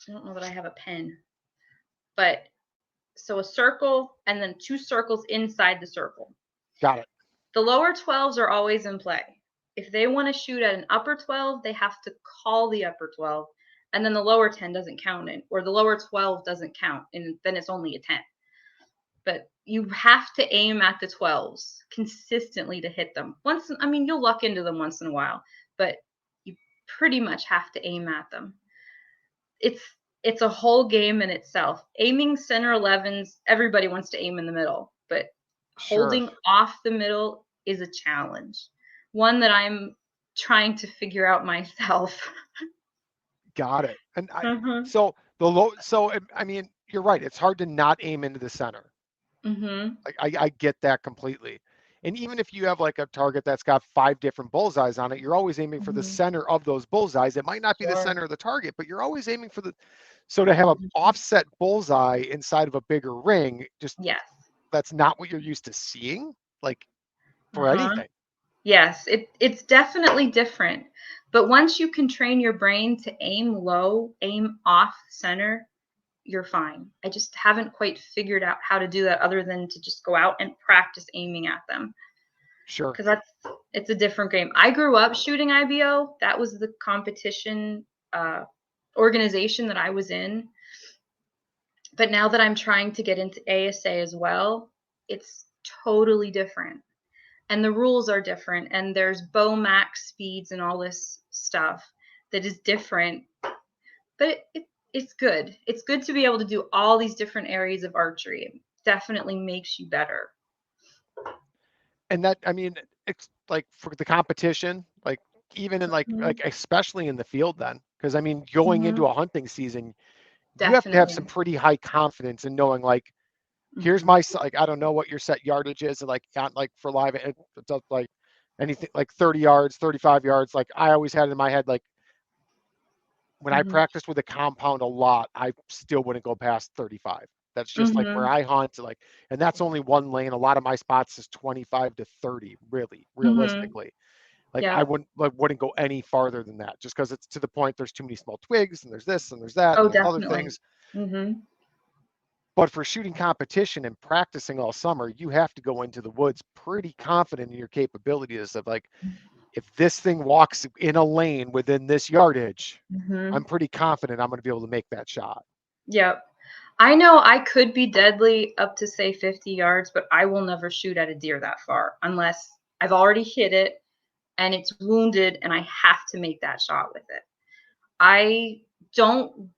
S2: I don't know that I have a pen, but so a circle and then 2 circles inside the circle.
S1: Got it.
S2: The lower 12s are always in play. If they want to shoot at an upper 12, they have to call the upper 12, and then the lower 10 doesn't count it, or the lower 12 doesn't count, and then it's only a 10. But you have to aim at the 12s consistently to hit them. I mean, you'll luck into them once in a while, but you pretty much have to aim at them. It's it's a whole game in itself. Aiming center 11s, everybody wants to aim in the middle, but
S1: Sure.
S2: holding off the middle is a challenge. One that I'm trying to figure out myself.
S1: Got it. And
S2: Mhm.
S1: so the low, so I mean, you're right. It's hard to not aim into the center.
S2: Mhm.
S1: I get that completely. And even if you have like a target that's got 5 different bullseyes on it, you're always aiming for the
S2: Mhm.
S1: center of those bullseyes. It might not be the
S2: Sure.
S1: center of the target, but you're always aiming for the. So to have an
S2: Mhm.
S1: offset bullseye inside of a bigger ring, just
S2: Yes.
S1: that's not what you're used to seeing, like for
S2: Uh-huh.
S1: anything.
S2: Yes, it's definitely different. But once you can train your brain to aim low, aim off center, you're fine. I just haven't quite figured out how to do that other than to just go out and practice aiming at them.
S1: Sure.
S2: Because it's a different game. I grew up shooting IBO. That was the competition uh, organization that I was in. But now that I'm trying to get into ASA as well, it's totally different. And the rules are different. And there's bow max speeds and all this stuff that is different. But it's good. It's good to be able to do all these different areas of archery. It definitely makes you better.
S1: And that, I mean, it's like for the competition, like even in like
S2: Mhm.
S1: especially in the field then, because I mean, going into
S2: Mhm.
S1: a hunting season, you have to have some
S2: Definitely.
S1: pretty high confidence in knowing like here's
S2: Mhm.
S1: my like I don't know what your set yardage is like on like for live it does like anything like 30 yards, 35 yards. Like I always had in my head like when I
S2: Mhm.
S1: practiced with a compound a lot, I still wouldn't go past 35. That's just like where
S2: Mhm.
S1: I hunt like and that's only one lane. A lot of my spots is 25 to 30 really
S2: Mhm.
S1: realistically. Like I
S2: Yep.
S1: wouldn't go any farther than that just because it's to the point there's too many small twigs and there's this and there's that
S2: Oh,
S1: and there's other
S2: definitely.
S1: things.
S2: Mhm.
S1: But for shooting competition and practicing all summer, you have to go into the woods pretty confident in your capabilities of like, if this thing walks in a lane within this yardage, I'm
S2: Mhm.
S1: pretty confident I'm going to be able to make that shot.
S2: Yep. I know I could be deadly up to say 50 yards, but I will never shoot at a deer that far unless I've already hit it and it's wounded and I have to make that shot with it. I don't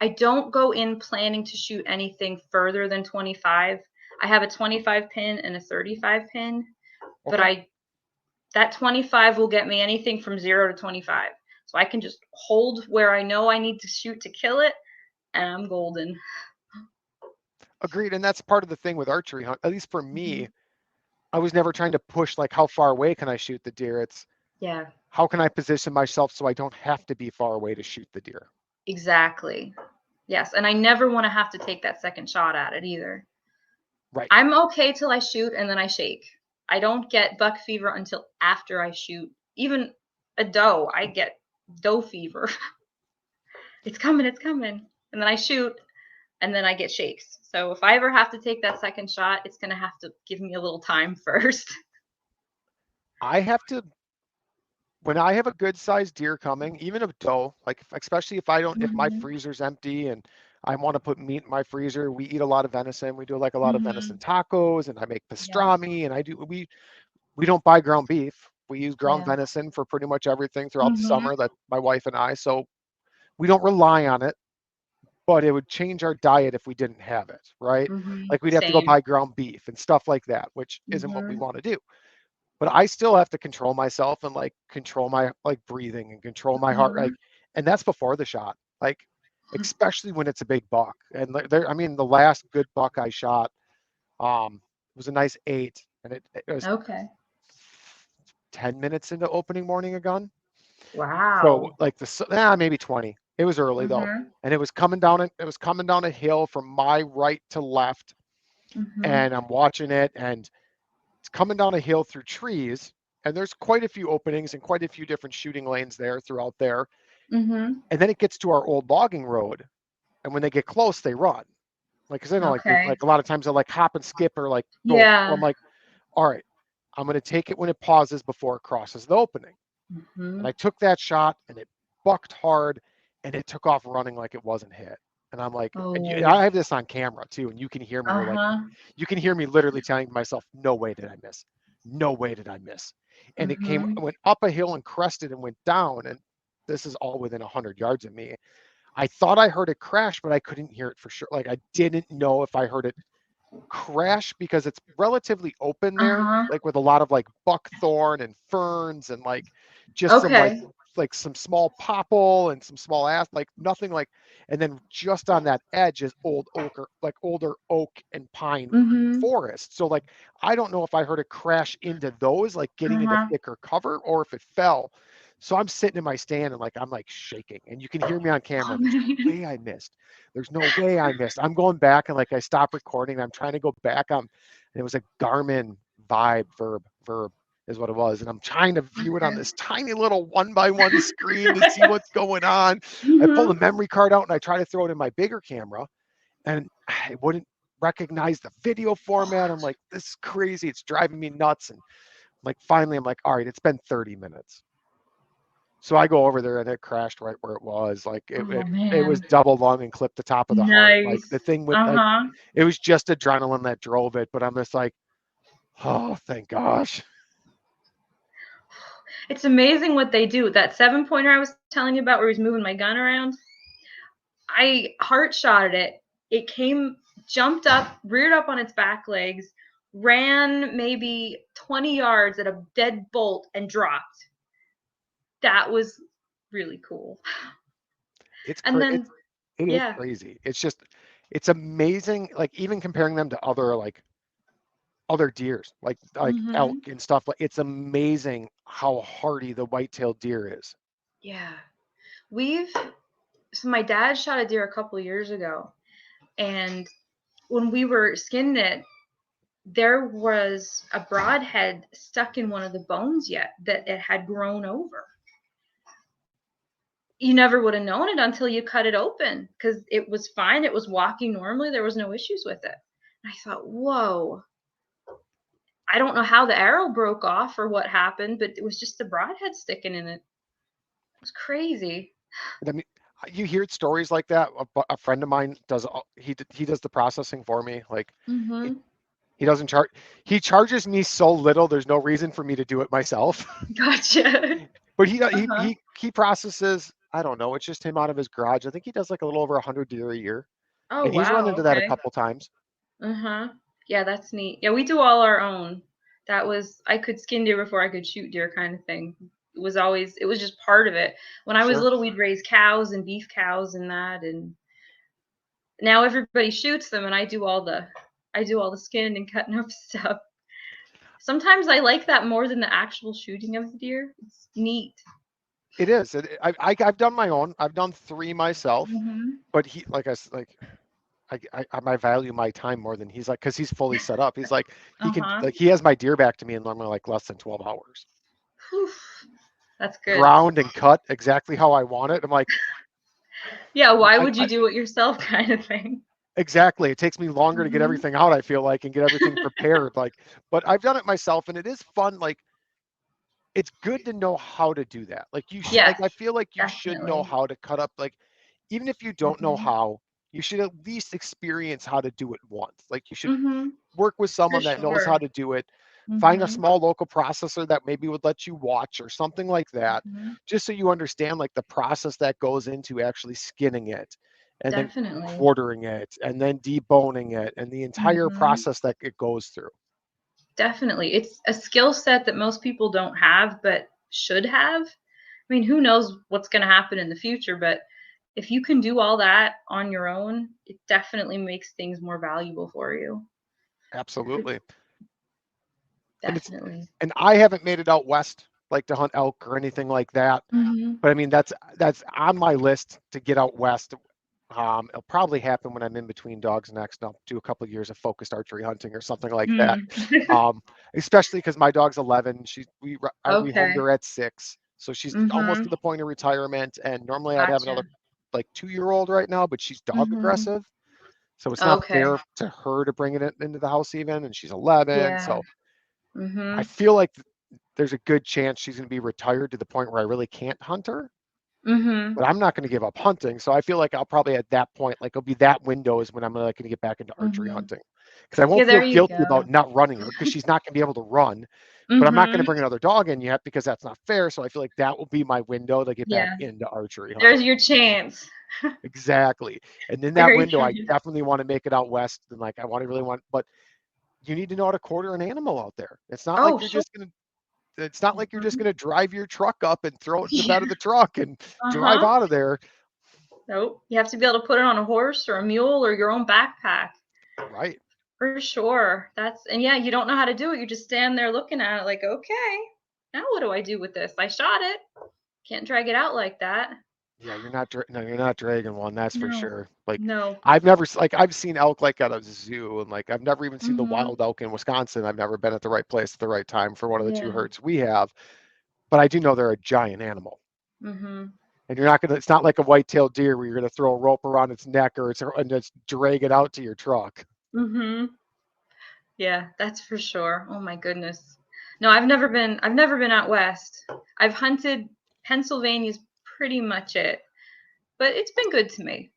S2: I don't go in planning to shoot anything further than 25. I have a 25 pin and a 35 pin, but
S1: Okay.
S2: I that 25 will get me anything from 0 to 25. So I can just hold where I know I need to shoot to kill it and I'm golden.
S1: Agreed. And that's part of the thing with archery hunt. At least for me,
S2: Mhm.
S1: I was never trying to push like how far away can I shoot the deer? It's
S2: Yeah,
S1: how can I position myself so I don't have to be far away to shoot the deer.
S2: exactly. Yes, and I never want to have to take that second shot at it either.
S1: Right.
S2: I'm okay till I shoot and then I shake. I don't get buck fever until after I shoot. Even a doe, I get doe fever. It's coming, it's coming. And then I shoot and then I get shakes. So if I ever have to take that second shot, it's going to have to give me a little time first.
S1: I have to when I have a good sized deer coming, even a doe, like especially if I don't, if my
S2: Mhm.
S1: freezer's empty and I want to put meat in my freezer, we eat a lot of venison. We do like a lot of venison
S2: Mhm.
S1: tacos, and I make
S2: Yeah.
S1: pastrami, and we don't buy ground beef. We use ground
S2: Yeah.
S1: venison for pretty much everything throughout the
S2: Mhm.
S1: summer. That my wife and I, so we don't rely on it. But it would change our diet if we didn't have it, right?
S2: Mhm.
S1: Like we'd have to go
S2: Same.
S1: buy ground beef and stuff like that, which isn't what we
S2: Mhm.
S1: want to do, but I still have to control myself and like control my like breathing and control my heart like
S2: Mhm.
S1: and that's before the shot. Like especially when it's a big buck. And there I mean the last good buck I shot was a nice 8 and it was
S2: Okay.
S1: 10 minutes into opening morning a gun. So
S2: Wow.
S1: like maybe 20. It was early though.
S2: Mhm.
S1: And it was coming down a hill from my right to left
S2: Mhm.
S1: and I'm watching it and it's coming down a hill through trees, and there's quite a few openings and quite a few different shooting lanes there throughout there.
S2: Mhm.
S1: And then it gets to our old logging road, and when they get close, they run. Like, cause they don't like they
S2: Okay.
S1: like a lot of times they'll like hop and skip or like go. So I'm
S2: Yeah.
S1: like, all right, I'm gonna take it when it pauses before it crosses the opening. And I
S2: Mhm.
S1: took that shot, and it bucked hard, and it took off running like it wasn't hit. And I'm like, and
S2: Oh.
S1: I have this on camera too, and you can hear me. You're like,
S2: Uh-huh.
S1: you can hear me literally telling myself, no way did I miss. No way did I miss. And
S2: Mhm.
S1: went up a hill and crested and went down. And this is all within 100 yards of me. I thought I heard it crash, but I couldn't hear it for sure. Like I didn't know if I heard it crash because it's relatively open there,
S2: Uh-huh.
S1: like with a lot of like buckthorn and ferns and like just some like
S2: Okay.
S1: like some small popple and some small ass, like nothing like, and then just on that edge is older oak and pine
S2: Mhm.
S1: forest. So like, I don't know if I heard it crash into those, like getting into
S2: Uh-huh.
S1: thicker cover, or if it fell. So I'm sitting in my stand and like, I'm like shaking, and you can hear me on camera.
S2: Oh,
S1: There's no
S2: man.
S1: way I missed. There's no way I missed. I'm going back and like I stop recording. I'm trying to go back. And it was a Garmin verb is what it was. And I'm trying to view it on
S2: Okay.
S1: this tiny little 1x1 screen to see what's going on. I pull the
S2: Mhm.
S1: memory card out and I try to throw it in my bigger camera, and it wouldn't recognize the video format. I'm like, this is crazy. It's driving me nuts. And like, finally, I'm like, all right, it's been 30 minutes. So I go over there and it crashed right where it was. Like
S2: Oh,
S1: it was
S2: man.
S1: double lung and clipped the top of the heart. Like
S2: Nice.
S1: the thing with like,
S2: Uh-huh.
S1: it was just adrenaline that drove it. But I'm just like, oh, thank gosh.
S2: It's amazing what they do. That 7-pointer I was telling you about where he was moving my gun around, I heart shotted it. It came, jumped up, reared up on its back legs, ran maybe 20 yards at a dead bolt and dropped. That was really cool.
S1: It's
S2: And
S1: crazy.
S2: then,
S1: It is
S2: yeah.
S1: crazy. It's just, it's amazing. Like even comparing them to other deers, like elk
S2: Mhm.
S1: and stuff. Like it's amazing how hardy the white-tailed deer is.
S2: Yeah. We've so my dad shot a deer a couple years ago, and when we were skinning it, there was a broadhead stuck in one of the bones yet that it had grown over. You never would have known it until you cut it open because it was fine. It was walking normally. There was no issues with it. And I thought, whoa, I don't know how the arrow broke off or what happened, but it was just the broadhead sticking in it. It was crazy.
S1: And I mean, you hear stories like that. A friend of mine does. He does the processing for me. Like he,
S2: Mm-hmm.
S1: he doesn't charge. He charges me so little. There's no reason for me to do it myself.
S2: Gotcha.
S1: But he he
S2: Uh-huh.
S1: he he processes. I don't know. It's just him out of his garage. I think he does like a little over 100 deer a year,
S2: Oh,
S1: and he's run
S2: wow.
S1: into that a
S2: Okay.
S1: couple times.
S2: Uh-huh. Yeah, that's neat. Yeah, we do all our own. That was I could skin deer before I could shoot deer kind of thing. It was just part of it. When I was
S1: Sure.
S2: little, we'd raise cows and beef cows and that, and now everybody shoots them and I do all the skinning and cutting up stuff. Sometimes I like that more than the actual shooting of the deer. It's neat.
S1: It is. I've done my own. I've done three myself.
S2: Mhm.
S1: But he, like like I value my time more than he's like, because he's fully set up. He's like, he can,
S2: Uh-huh.
S1: like, he has my deer back to me in normally like less than 12 hours.
S2: Whew. That's good.
S1: Ground and cut exactly how I want it. I'm like,
S2: Yeah, why would you
S1: I
S2: do it yourself kind of thing.
S1: exactly. It takes me longer to get
S2: Mhm.
S1: everything out, I feel like, and get everything prepared. Like, but I've done it myself and it is fun. Like, it's good to know how to do that. Like, like,
S2: Yes,
S1: I feel like you should know
S2: definitely.
S1: how to cut up. Like, even if you don't know
S2: Mhm.
S1: how, you should at least experience how to do it once. Like, you should
S2: Mhm.
S1: work with
S2: For
S1: someone that knows how
S2: sure.
S1: to do it. Find a
S2: Mhm.
S1: small local processor that maybe would let you watch or something like that,
S2: Mhm.
S1: just so you understand like the process that goes into actually skinning it and then
S2: Definitely.
S1: quartering it and then deboning it and the entire
S2: Mhm.
S1: process that it goes through.
S2: Definitely. It's a skill set that most people don't have but should have. I mean, who knows what's going to happen in the future, but if you can do all that on your own, it definitely makes things more valuable for you.
S1: Absolutely. And it's
S2: Definitely.
S1: and I haven't made it out west like to hunt elk or anything like that.
S2: Mhm.
S1: But I mean that's on my list to get out west. It'll probably happen when I'm in between dogs next. And I'll do a couple of years of focused archery hunting or something like that.
S2: Mm.
S1: Um, Especially because my dog's 11. I rehomed
S2: Okay.
S1: her at 6, so she's almost to
S2: Mhm.
S1: the point of retirement. And normally I'd have
S2: Gotcha.
S1: another like 2-year-old right now, but she's dog
S2: Mhm.
S1: aggressive, so it's not
S2: Okay.
S1: fair to her to bring it into the house even. And she's 11,
S2: Yeah.
S1: so I
S2: Mhm.
S1: feel like there's a good chance she's going to be retired to the point where I really can't hunt her,
S2: Mhm.
S1: but I'm not going to give up hunting. So I feel like I'll probably at that point, like it'll be that window is when I'm like going to get back into archery
S2: Mhm.
S1: hunting, because I
S2: Yeah,
S1: won't feel
S2: there you
S1: guilty
S2: go.
S1: about not running her because she's not going to be able to run, but I'm not going to
S2: Mhm.
S1: bring another dog in yet because that's not fair. So I feel like that will be my window to get back
S2: Yeah.
S1: into archery
S2: There's
S1: hunting.
S2: your chance.
S1: Exactly. And in that
S2: Very
S1: window, I
S2: good.
S1: definitely want to make it out west. And but you need to know how to quarter an animal out there. It's not
S2: Oh,
S1: like you're
S2: sure.
S1: just going to It's not like you're just
S2: Mhm.
S1: going to drive your truck up and throw it in the bed of the truck and drive
S2: Uh-huh.
S1: out of there.
S2: Nope. You have to be able to put it on a horse or a mule or your own backpack.
S1: Right.
S2: For sure. And yeah, you don't know how to do it. You just stand there looking at it like, okay, now what do I do with this? I shot it. Can't drag it out like that.
S1: Yeah, no, you're not dragging one, that's for
S2: No.
S1: sure. Like
S2: No.
S1: I've seen elk like at a zoo, and like I've never even seen the
S2: Mhm.
S1: wild elk in Wisconsin. I've never been at the right place at the right time for one of the two
S2: Yeah.
S1: herds we have, but I do know they're a giant animal.
S2: Mhm.
S1: And you're not gonna it's not like a white-tailed deer where you're gonna throw a rope around its neck and just drag it out to your truck.
S2: Mhm. Yeah, that's for sure. Oh my goodness. No, I've never been out west. I've hunted Pennsylvania's pretty much it. But it's been good to me.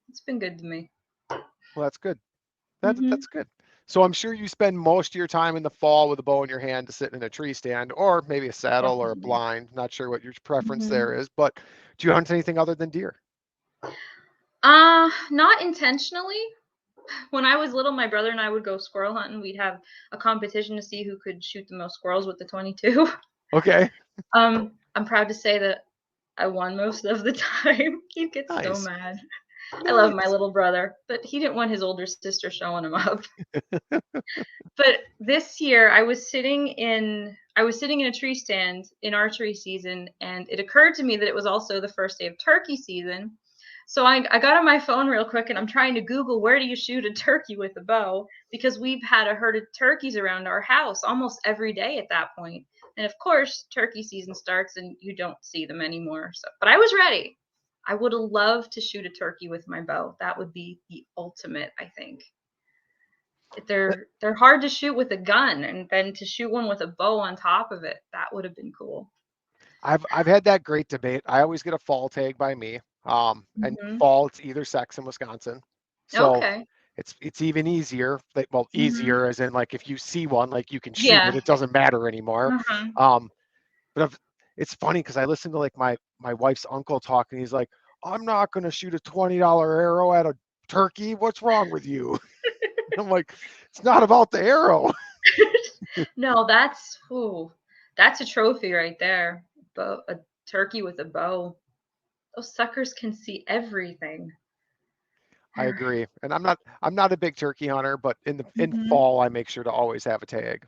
S2: It's been good to me.
S1: Well, that's good.
S2: Mhm.
S1: That's good. So I'm sure you spend most of your time in the fall with a bow in your hand to sit in a tree stand, or maybe a saddle or a
S2: Definitely.
S1: blind. Not sure what your preference there
S2: Mhm.
S1: is, but do you hunt anything other than deer?
S2: Not intentionally. When I was little, my brother and I would go squirrel hunting. We'd have a competition to see who could shoot the most squirrels with the 22.
S1: Okay,
S2: I'm proud to say that I won most of the time. He'd get so
S1: nice,
S2: mad. I love my
S1: nice.
S2: little brother, but he didn't want his older sister showing him up. But this year I was sitting in a tree stand in archery season, and it occurred to me that it was also the first day of turkey season. So I got on my phone real quick and I'm trying to Google where do you shoot a turkey with a bow, because we've had a herd of turkeys around our house almost every day at that point. And of course, turkey season starts and you don't see them anymore. So, but I was ready. I would have loved to shoot a turkey with my bow. That would be the ultimate, I think. They're hard to shoot with a gun, and then to shoot one with a bow on top of it, that would have been cool.
S1: I've had that great debate. I always get a fall tag by me. And
S2: Mhm.
S1: fall it's either sex in Wisconsin, so
S2: Okay.
S1: it's even easier. Like, well,
S2: Mhm.
S1: easier as in like if you see one, like you can shoot it.
S2: Yeah.
S1: It doesn't matter anymore.
S2: Uh-huh.
S1: Um, but it's funny because I listened to like my wife's uncle talk, and he's like, "I'm not gonna shoot a $20 arrow at a turkey. What's wrong with you?" I'm like, "It's not about the arrow."
S2: No, that's a trophy right there. A turkey with a bow. Those suckers can see everything.
S1: I agree, and I'm not a big turkey hunter, but in
S2: Mhm.
S1: fall I make sure to always have a tag.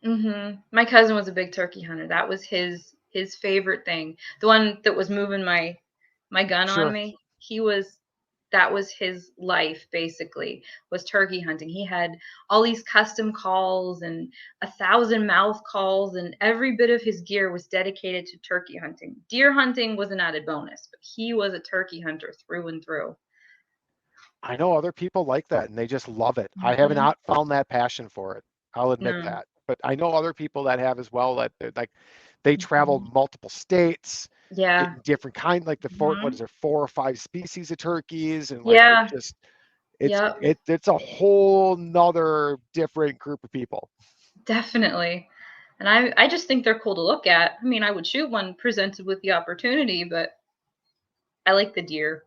S2: Mhm. My cousin was a big turkey hunter. That was his favorite thing. The one that was moving my gun on
S1: Sure.
S2: me. That was his life basically, was turkey hunting. He had all these custom calls and 1,000 mouth calls, and every bit of his gear was dedicated to turkey hunting. Deer hunting was an added bonus, but he was a turkey hunter through and through.
S1: I know other people like that and they just love it. I have
S2: Mhm.
S1: not found that passion for it. I'll admit
S2: No.
S1: that. But I know other people that have as well that like they travel
S2: Mhm.
S1: multiple states,
S2: Yeah.
S1: getting different kind like the what is
S2: Mhm.
S1: there 4 or 5 species of turkeys and like
S2: Yeah. Yep.
S1: it's a whole nother different group of people.
S2: Definitely. And I just think they're cool to look at. I mean, I would shoot one presented with the opportunity, but I like the deer.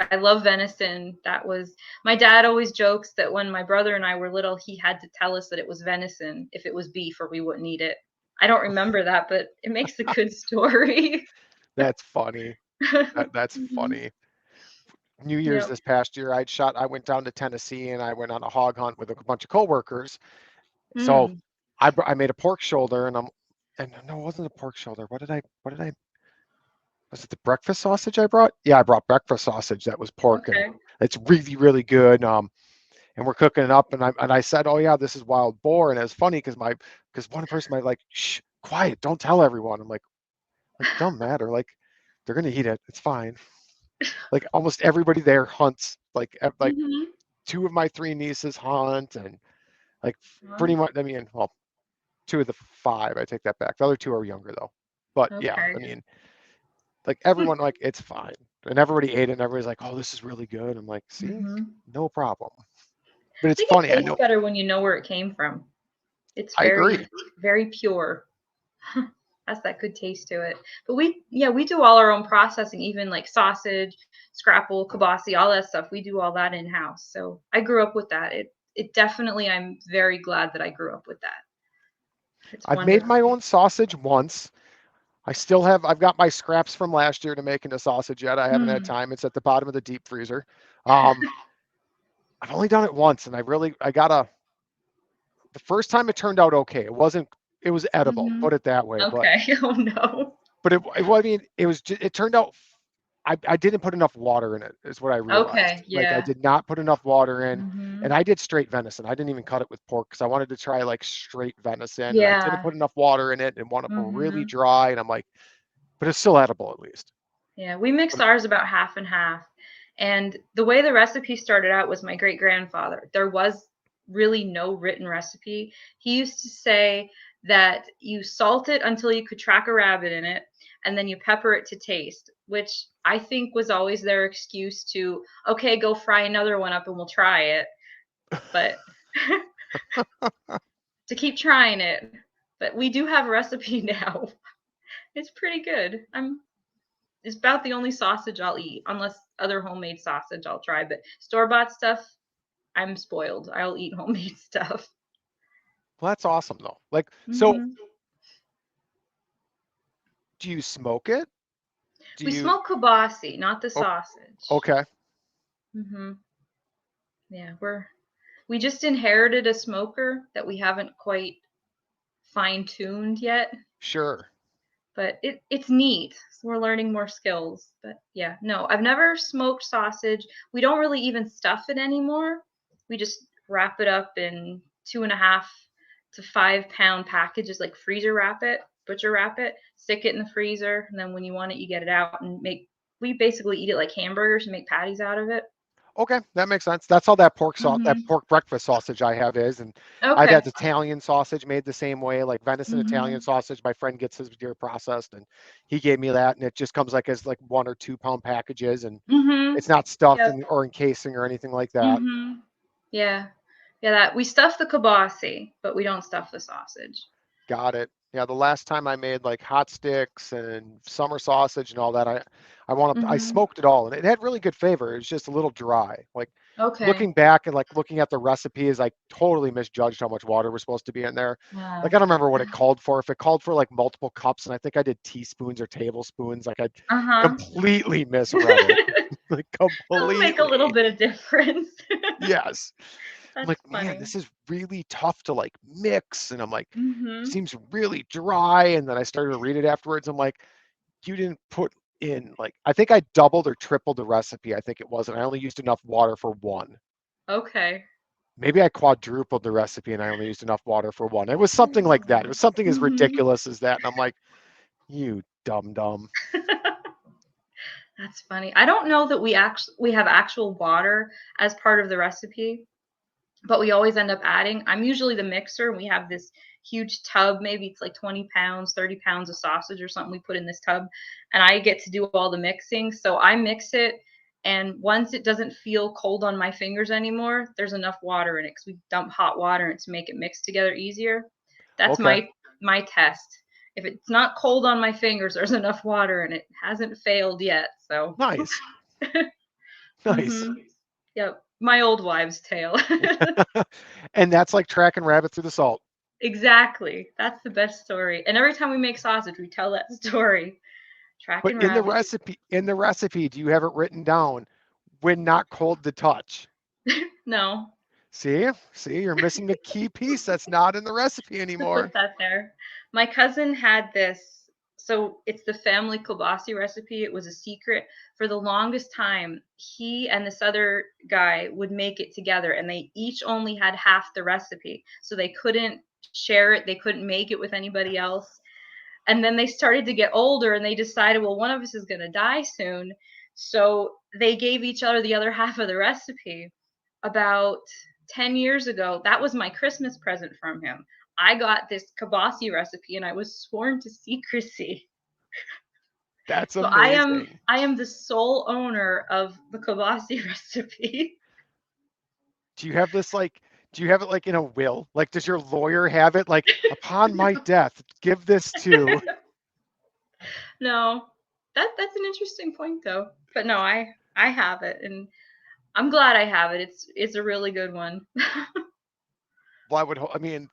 S2: I love venison. That was My dad always jokes that when my brother and I were little, he had to tell us that it was venison if it was beef or we wouldn't eat it. I don't remember that, but it makes a good story.
S1: That's funny. That's
S2: Mhm.
S1: funny. New Year's
S2: Yep.
S1: this past year, I went down to Tennessee and I went on a hog hunt with a bunch of coworkers. So
S2: Mm.
S1: I made a pork shoulder and no, it wasn't a pork shoulder. What did I was it the breakfast sausage I brought? Yeah, I brought breakfast sausage that was pork and
S2: Okay.
S1: it's really, really good. And we're cooking it up and I said, "Oh yeah, this is wild boar." And it's funny because one person might like, "Shh, quiet, don't tell everyone." I'm like it don't matter. Like they're gonna eat it. It's fine. Like almost everybody there hunts. Like
S2: Mhm.
S1: two of my three nieces hunt and like pretty
S2: Well,
S1: much. I mean, well, two of the five. I take that back. The other two are younger though. But yeah,
S2: okay.
S1: I mean, like everyone, like it's fine, and everybody ate it, and everybody's like, "Oh, this is really good." I'm like, "See,
S2: Mhm.
S1: no problem." But
S2: I
S1: it's
S2: think it
S1: funny. I
S2: tastes
S1: know.
S2: better when you know where it came from. It's
S1: I agree.
S2: very pure. Has that good taste to it. But we do all our own processing, even like sausage, scrapple, kibasi, all that stuff. We do all that in house. So I grew up with that. It definitely, I'm very glad that I grew up with that. It's
S1: I've made my
S2: wonderful.
S1: own sausage once. I've got my scraps from last year to make into sausage yet. I haven't had
S2: Mm.
S1: time. It's at the bottom of the deep freezer. Um, I've only done it once, and the first time it turned out okay. It was edible,
S2: Hmm.
S1: put it that way. But
S2: Okay. Oh no.
S1: well, I mean, it turned out, I didn't put enough water in it, is what I realized.
S2: Okay.
S1: Like, I
S2: Yeah.
S1: did not put enough water in, and
S2: Hmm.
S1: I did straight venison. I didn't even cut it with pork because I wanted to try like straight venison, and I didn't
S2: Yeah.
S1: put enough water in it and want it really
S2: Hmm.
S1: dry. And I'm like, but it's still edible at least.
S2: Yeah. We mixed
S1: But
S2: ours about half and half. And the way the recipe started out was my great grandfather. There was really no written recipe. He used to say that you salt it until you could track a rabbit in it, and then you pepper it to taste, which I think was always their excuse to, okay, go fry another one up and we'll try it. But to keep trying it. But we do have a recipe now. It's pretty good. It's about the only sausage I'll eat, unless other homemade sausage I'll try. But store bought stuff, I'm spoiled. I'll eat homemade stuff.
S1: well, that's awesome though. Like, so
S2: Hmm.
S1: do you smoke it? Do
S2: We
S1: you?
S2: smoke kibasi, not the
S1: Oh,
S2: sausage.
S1: okay,
S2: Hmm. Yeah, we just inherited a smoker that we haven't quite fine tuned yet,
S1: sure.
S2: but it's neat. So we're learning more skills. But yeah, no, I've never smoked sausage. We don't really even stuff it anymore. We just wrap it up in 2.5 to 5 pound packages, like freezer wrap it, butcher wrap it, stick it in the freezer, and then when you want it, you get it out and make. We basically eat it like hamburgers and make patties out of it.
S1: Okay, that makes sense. That's how that
S2: Hmm.
S1: pork breakfast sausage I have is, and I've
S2: Okay.
S1: had Italian sausage made the same way, like venison Italian
S2: Hmm.
S1: sausage. My friend gets his deer processed, and he gave me that, and it just comes like as like 1 or 2 pound packages, and
S2: Hmm.
S1: it's not stuffed
S2: Yep.
S1: in or encasing or anything like that.
S2: Hmm. Yeah. Yeah, that we stuff the kibasi, but we don't stuff the sausage.
S1: Got it. Yeah, the last time I made like hot sticks and summer sausage and all that, I
S2: Hmm.
S1: smoked it all, and it had really good flavor. It was just a little dry. Like,
S2: Okay.
S1: looking back and like looking at the recipes, I totally misjudged how much water was supposed to be in there.
S2: Uh,
S1: Like, I don't remember what it called for. If it called for like multiple cups, and I think I did teaspoons or tablespoons, like I
S2: uh-huh.
S1: completely misread it. Like,
S2: That'll make a little
S1: completely.
S2: bit of difference.
S1: Yes. I'm
S2: That's
S1: like, man,
S2: funny.
S1: this is really tough to like mix. And I'm like,
S2: Hmm.
S1: seems really dry. And then I started to read it afterwards. I'm like, you didn't put in like, I think I doubled or tripled the recipe. I think it was, and I only used enough water for one.
S2: Okay.
S1: Maybe I quadrupled the recipe and I only used enough water for one. It was something like that. It was something as
S2: Hmm.
S1: ridiculous as that. And I'm like, you dumb dumb.
S2: That's funny. I don't know that we have actual water as part of the recipe, but we always end up adding. I'm usually the mixer, and we have this huge tub. Maybe it's like 20 pounds, 30 pounds of sausage or something we put in this tub, and I get to do all the mixing. So I mix it, and once it doesn't feel cold on my fingers anymore, there's enough water in it because we dump hot water in it to make it mix together easier. That's
S1: Okay.
S2: my test. If it's not cold on my fingers, there's enough water and it hasn't failed yet. So,
S1: Nice. Nice.
S2: hmm, yep, my old wives' tale.
S1: And that's like tracking rabbit through the salt.
S2: Exactly. That's the best story. And every time we make sausage, we tell that story.
S1: But
S2: Tracking rabbit.
S1: in the recipe, do you have it written down when not cold to touch?
S2: No,
S1: See, you're missing a key piece that's not in the recipe
S2: to put
S1: anymore.
S2: that there. My cousin had this. So it's the family kibasi recipe. It was a secret for the longest time. He and this other guy would make it together, and they each only had half the recipe, so they couldn't share it. They couldn't make it with anybody else. And then they started to get older, and they decided, well, one of us is going to die soon. So they gave each other the other half of the recipe. About 10 years ago, that was my Christmas present from him. I got this kibasi recipe and I was sworn to secrecy.
S1: That's
S2: So
S1: amazing.
S2: I am the sole owner of the kibasi recipe.
S1: Do you have this like, do you have it like in a will? Like, does your lawyer have it like, upon my death, give this to?
S2: No. That's an interesting point though. But no, I have it and I'm glad I have it. It's a really good one.
S1: Well, I mean,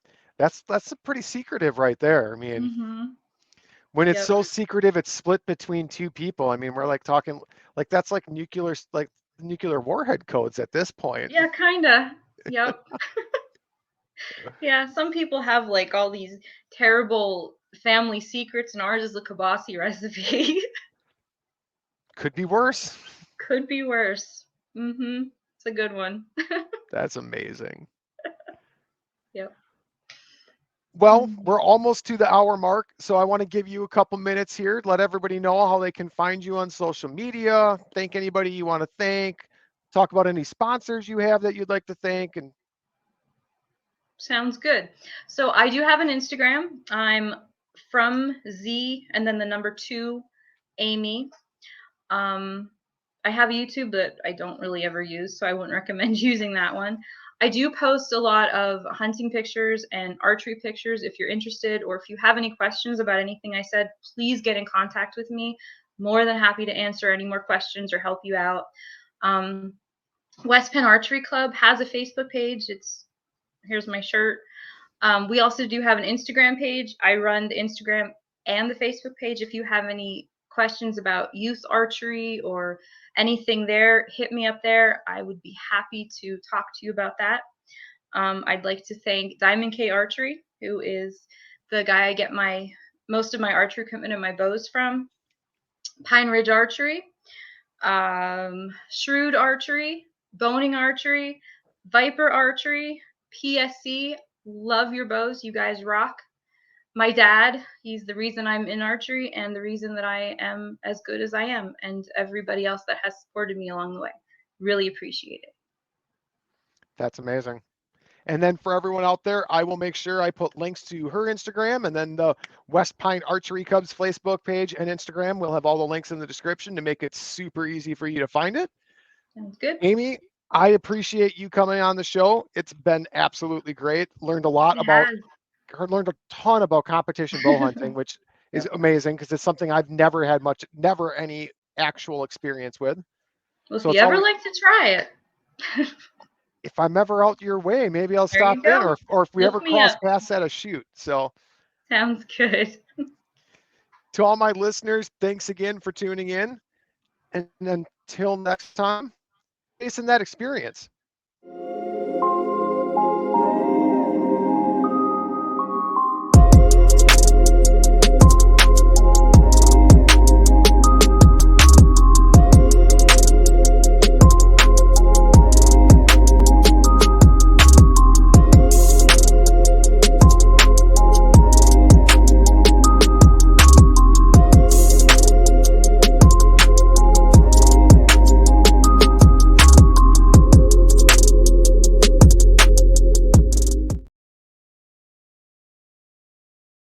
S1: That's pretty secretive right there. I mean,
S2: Mm-hmm.
S1: when it's
S2: Yep.
S1: so secretive, it's split between two people. I mean, we're like talking like that's like nuclear warhead codes at this point.
S2: Yeah, kinda. Yep. Yeah, some people have like all these terrible family secrets, and ours is the kibasi recipe.
S1: Could be worse.
S2: Could be worse. Mm-hmm. It's a good one.
S1: That's amazing.
S2: Yep.
S1: Well,
S2: Mhm.
S1: we're almost to the hour mark, so I want to give you a couple minutes here, let everybody know how they can find you on social media, thank anybody you want to thank, talk about any sponsors you have that you'd like to thank, and
S2: Sounds good. So I do have an Instagram. I'm from Z and then the number 2, Amy. Um, I have YouTube that I don't really ever use, so I wouldn't recommend using that one. I do post a lot of hunting pictures and archery pictures if you're interested, or if you have any questions about anything I said, please get in contact with me. More than happy to answer any more questions or help you out. Um, West Penn Archery Club has a Facebook page. It's here's my shirt. We also do have an Instagram page. I run the Instagram and the Facebook page. If you have any questions about youth archery or anything there, hit me up there. I would be happy to talk to you about that. I'd like to thank Diamond K Archery, who is the guy I get most of my archery equipment and my bows from. Pine Ridge Archery, Shrewd Archery, Boning Archery, Viper Archery, PSC. Love your bows. You guys rock. My dad, he's the reason I'm in archery and the reason that I am as good as I am, and everybody else that has supported me along the way. Really appreciate it.
S1: that's amazing. And then for everyone out there, I will make sure I put links to her Instagram and then the West Pine Archery Club's Facebook page and Instagram. We'll have all the links in the description to make it super easy for you to find it.
S2: Sounds good.
S1: Amy, I appreciate you coming on the show. It's been absolutely great. Learned
S2: It has.
S1: learned a ton about competition bow hunting, which is
S2: Yep.
S1: amazing because it's something I've never any actual experience with.
S2: Well, if
S1: So
S2: you
S1: it's
S2: ever
S1: always,
S2: like to try it,
S1: if I'm ever out your way, maybe I'll
S2: there
S1: stop
S2: you
S1: in,
S2: go.
S1: or if we
S2: Look
S1: ever
S2: me
S1: cross
S2: up.
S1: paths at a shoot. So
S2: Sounds good.
S1: to all my listeners, thanks again for tuning in. And until next time, chasing that experience.